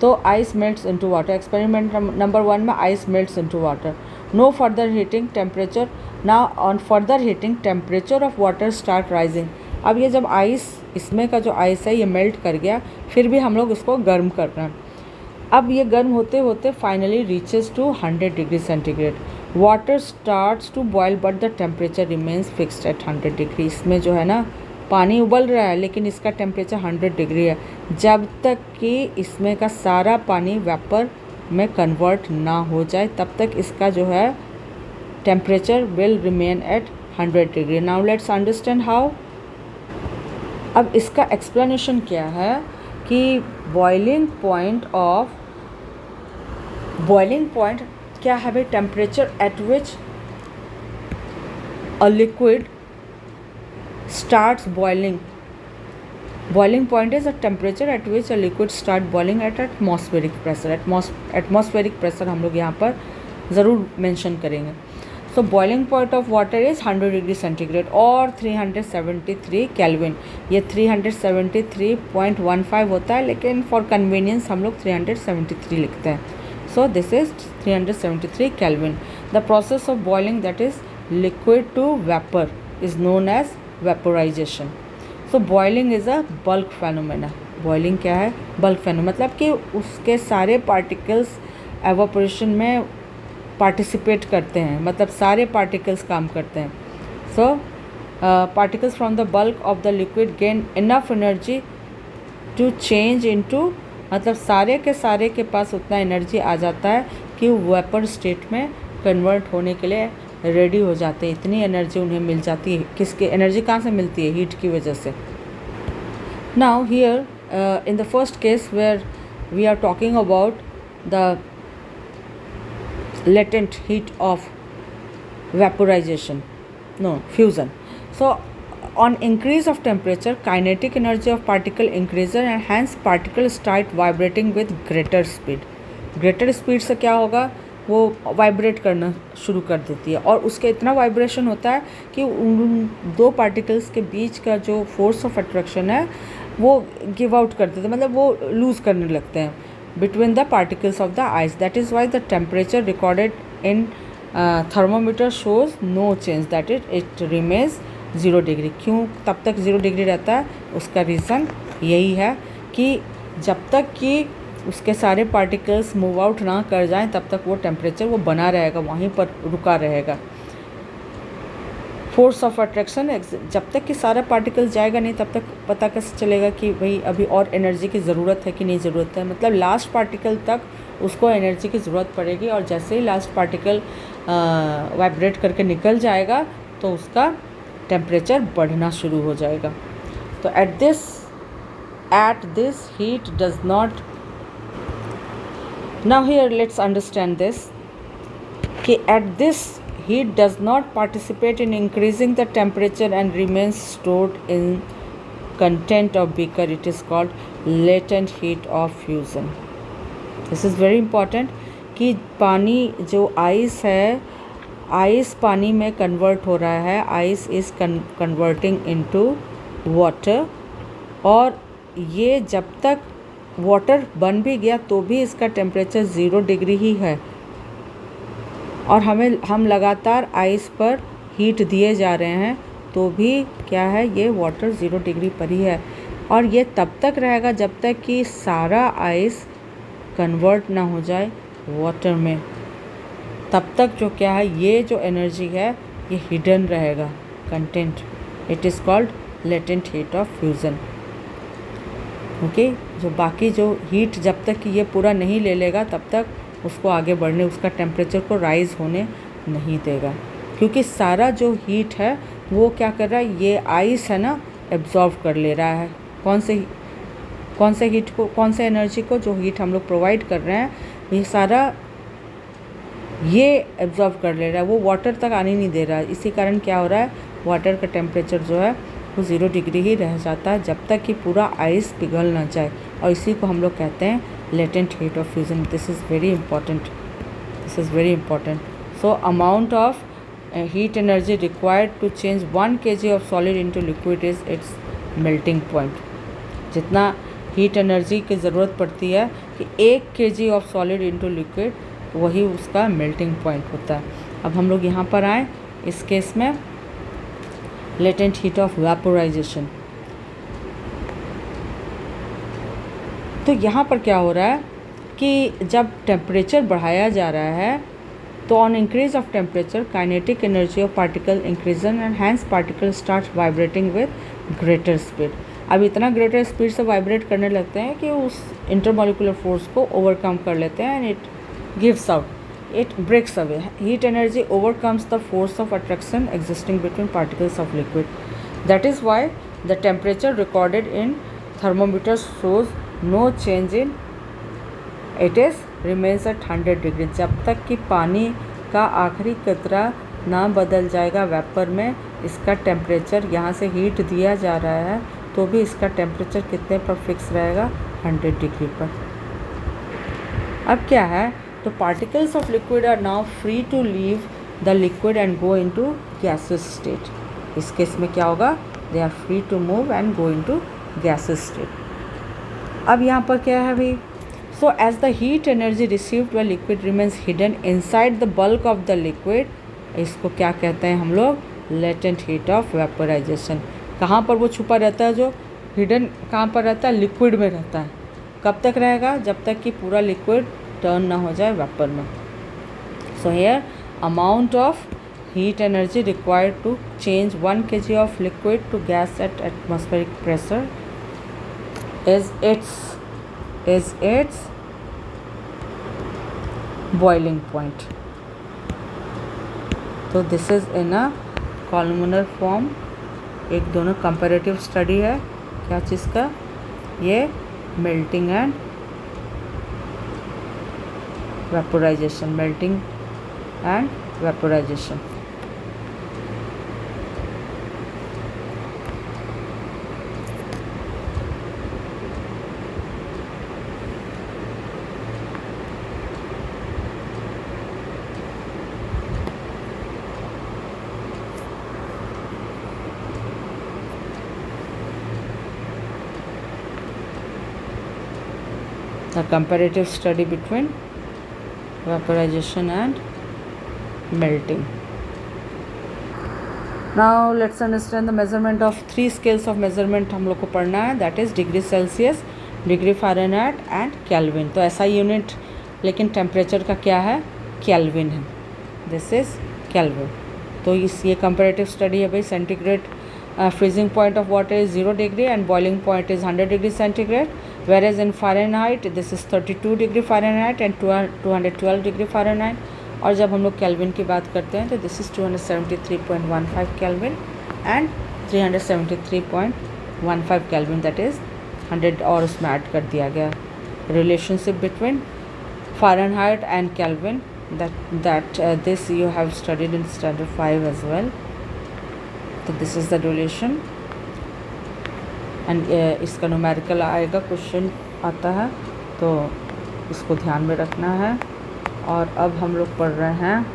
तो ice melts into water, experiment number 1 में ice melts into water, no further heating temperature, now on further heating temperature of water start rising. अब ये जब आइस, इसमें का जो आइस है ये मेल्ट कर गया, फिर भी हम लोग इसको गर्म कर रहे हैं। अब ये गर्म होते होते finally reaches to 100 degree centigrade, water starts to boil but the temperature remains fixed at 100 degree. इसमें जो है ना पानी उबल रहा है लेकिन इसका टेम्परेचर 100 डिग्री है, जब तक कि इसमें का सारा पानी वेपर में कन्वर्ट ना हो जाए तब तक इसका जो है temperature will remain at 100 degree. Now let's understand how. अब इसका एक्सप्लेनेशन क्या है कि बॉइलिंग पॉइंट क्या है भाई, temperature at which a liquid starts boiling point is a temperature at which a liquid start boiling at atmospheric pressure। atmospheric pressure हम लोग यहाँ पर ज़रूर मेंशन करेंगे। सो boiling point of water is 100 degree centigrade और 373 केल्विन। ये 373.15 होता है लेकिन फॉर कन्वीनियंस हम लोग 373 लिखते हैं। So this is 373 kelvin. The process of boiling that is liquid to vapour is known as vaporisation. So boiling is a bulk phenomena. Boiling क्या है, बल्क फेनोमेना, मतलब कि उसके सारे पार्टिकल्स एवापोरेशन में पार्टिसिपेट करते हैं, मतलब सारे पार्टिकल्स काम करते हैं। So particles from the bulk of the liquid gain enough energy to change into, मतलब सारे के पास उतना एनर्जी आ जाता है कि वेपर स्टेट में कन्वर्ट होने के लिए रेडी हो जाते हैं। इतनी एनर्जी उन्हें मिल जाती है। किसकी एनर्जी कहाँ से मिलती है, हीट की वजह से। Now here in the first case where we are talking about the latent heat of vaporization, no, fusion. So on increase of temperature, kinetic energy of particle increases and hence particle start vibrating with greater speed। greater speed से क्या होगा, वो vibrate करना शुरू कर देती है और उसके इतना वाइब्रेशन होता है कि उन दो पार्टिकल्स के बीच का जो फोर्स ऑफ अट्रैक्शन है वो गिव आउट कर देते हैं, मतलब वो लूज़ करने लगते हैं between the particles of the ice। That is why the temperature recorded in thermometer shows no change, that it remains 0 degree. क्यों तब तक 0 डिग्री रहता है, उसका रीज़न यही है कि जब तक कि उसके सारे पार्टिकल्स मूव आउट ना कर जाएं तब तक वो टेम्परेचर वो बना रहेगा, वहीं पर रुका रहेगा। फोर्स ऑफ अट्रैक्शन, जब तक कि सारा पार्टिकल जाएगा नहीं तब तक पता कैसे चलेगा कि भाई अभी और एनर्जी की ज़रूरत है कि नहीं ज़रूरत है। मतलब लास्ट पार्टिकल तक उसको एनर्जी की ज़रूरत पड़ेगी, और जैसे ही लास्ट पार्टिकल वाइब्रेट करके निकल जाएगा तो उसका टेम्परेचर बढ़ना शुरू हो जाएगा। तो at this heat does not, now here let's understand this कि at this heat does not participate in increasing the temperature and remains stored in content of beaker. It is called latent heat of fusion. This is very important कि पानी जो ice है, ice पानी में convert हो रहा है, ice is converting into water, और ये जब तक वाटर बन भी गया तो भी इसका टेम्परेचर 0 डिग्री ही है, और हम लगातार आइस पर हीट दिए जा रहे हैं तो भी क्या है, ये वाटर 0 डिग्री पर ही है। और ये तब तक रहेगा जब तक कि सारा आइस कन्वर्ट ना हो जाए वाटर में, तब तक जो क्या है, ये जो एनर्जी है ये हिडन रहेगा content. It is called latent heat of fusion. Okay, जो बाकी जो हीट जब तक कि ये पूरा नहीं ले लेगा तब तक उसको आगे बढ़ने, उसका टेम्परेचर को राइज़ होने नहीं देगा, क्योंकि सारा जो हीट है वो क्या कर रहा है, ये आइस है ना, एब्जॉर्व कर ले रहा है। कौन से हीट को, कौन से एनर्जी को, जो हीट हम लोग प्रोवाइड कर रहे हैं, ये सारा ये एब्जॉर्व कर ले रहा है, वो वाटर तक आने नहीं दे रहा है। इसी कारण क्या हो रहा है, वाटर का टेम्परेचर जो है वो 0 डिग्री ही रह जाता है जब तक कि पूरा आइस पिघल ना जाए, और इसी को हम लोग कहते हैं latent heat of fusion. This is very important. This is very important. So amount of heat energy required to change 1 kg of solid into liquid is its melting point. जितना हीट एनर्जी की ज़रूरत पड़ती है कि 1 kg of solid into liquid, वही उसका melting point होता है। अब हम लोग यहाँ पर आए इस केस में लेटेंट हीट ऑफ वेपोराइजेशन। तो यहाँ पर क्या हो रहा है कि जब टेम्परेचर बढ़ाया जा रहा है तो on increase of temperature kinetic energy of particle increases and hence particle start vibrating with greater speed. अब इतना ग्रेटर स्पीड से वाइब्रेट करने लगते हैं कि उस इंटरमॉलिकुलर फोर्स को ओवरकम कर लेते हैं, and it gives out, it breaks away. Heat energy overcomes the force of attraction existing between particles of liquid. That is why the temperature recorded in thermometer shows no change in, it is remains at 100 degree. जब तक कि पानी का आखिरी कतरा ना बदल जाएगा वेपर में, इसका टेम्परेचर, यहाँ से हीट दिया जा रहा है तो भी इसका टेम्परेचर कितने पर फिक्स रहेगा, 100 डिग्री पर। अब क्या है, तो particles of liquid are now free to leave the liquid and go into gases state. इस केस में क्या होगा, they are free to move and go into gases state. अब यहाँ पर क्या है भाई, so as the heat energy received by liquid remains hidden inside the bulk of the liquid, इसको क्या कहते हैं हम लोग, लेटेंट हीट ऑफ वेपोराइजेशन। कहाँ पर वो छुपा रहता है, जो हिडन कहाँ पर रहता है, लिक्विड में रहता है। कब तक रहेगा, जब तक कि पूरा लिक्विड टर्न ना हो जाए वेपर में। So here amount of heat energy required to change 1 kg of liquid to gas at atmospheric pressure is its boiling point. तो this is in a columnar form। एक दोनों comparative study है, क्या चीज़ का, ये melting and vaporization, melting and vaporization। The comparative study between vaporization and melting. Now let's understand the measurement of 3 scales of measurement हम लोग को पढ़ना है, that is degree Celsius, degree Fahrenheit and kelvin. तो ऐसा यूनिट लेकिन temperature का क्या है, केल्विन है। This is kelvin. तो ये कंपेरेटिव स्टडी है भाई। Centigrade freezing point of water is 0 degree and boiling point is 100 degree centigrade, whereas in Fahrenheit this is 32 degree Fahrenheit and 212 degree Fahrenheit. और जब हम लोग केल्विन की बात करते हैं तो this is 273.15 kelvin and 373.15 kelvin, that is 100 और उसमें ऐड कर दिया गया। Relationship between Fahrenheit and Kelvin, that this you have studied in standard 5 as well. तो this is the relation and इसका न्यूमेरिकल आएगा, क्वेश्चन आता है तो इसको ध्यान में रखना है। और अब हम लोग पढ़ रहे हैं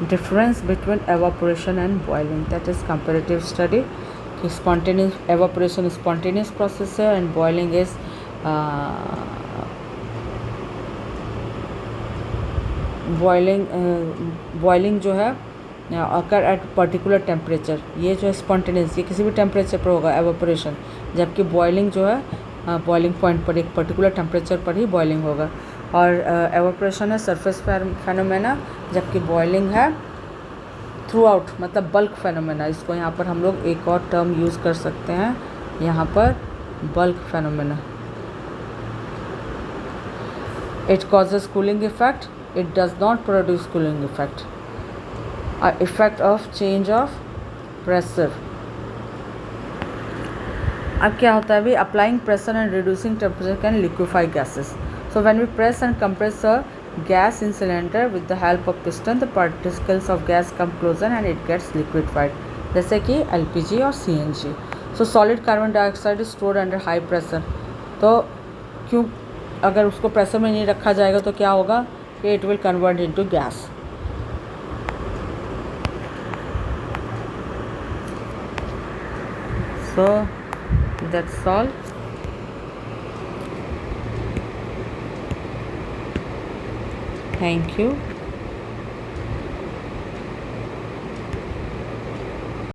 difference between evaporation and boiling, that is comparative study कि स्पॉन्टेनियस एवापोरेशन स्पॉन्टेनियस प्रोसेस है एंड बॉइलिंग इज़ बॉइलिंग जो है अकर एट पर्टिकुलर टेम्परेचर। ये जो है स्पॉन्टेनियस, ये किसी भी टेम्परेचर पर होगा एवापोरेशन, जबकि बॉइलिंग जो है बॉइलिंग पॉइंट पर एक पर्टिकुलर टेम्परेचर पर ही बॉइलिंग होगा। और एवापोरेशन है सरफेस फेनोमेना, जबकि बॉइलिंग है थ्रू आउट, मतलब बल्क फेनोमेना। इसको यहाँ पर हम लोग एक और टर्म यूज़ कर सकते हैं, यहाँ पर bulk phenomena. It causes cooling effect, it does not produce cooling effect. Effect of change of pressure। अब क्या होता है अभी, applying pressure and reducing temperature can liquefy gases. So when we press and compress a gas in cylinder with the help of piston, the particles of gas come closer and it gets liquefied, जैसे कि LPG और CNG। So solid carbon dioxide is stored under high pressure. तो क्यों, अगर उसको pressure में नहीं रखा जाएगा तो क्या होगा कि it will convert into gas. So that's all. Thank you.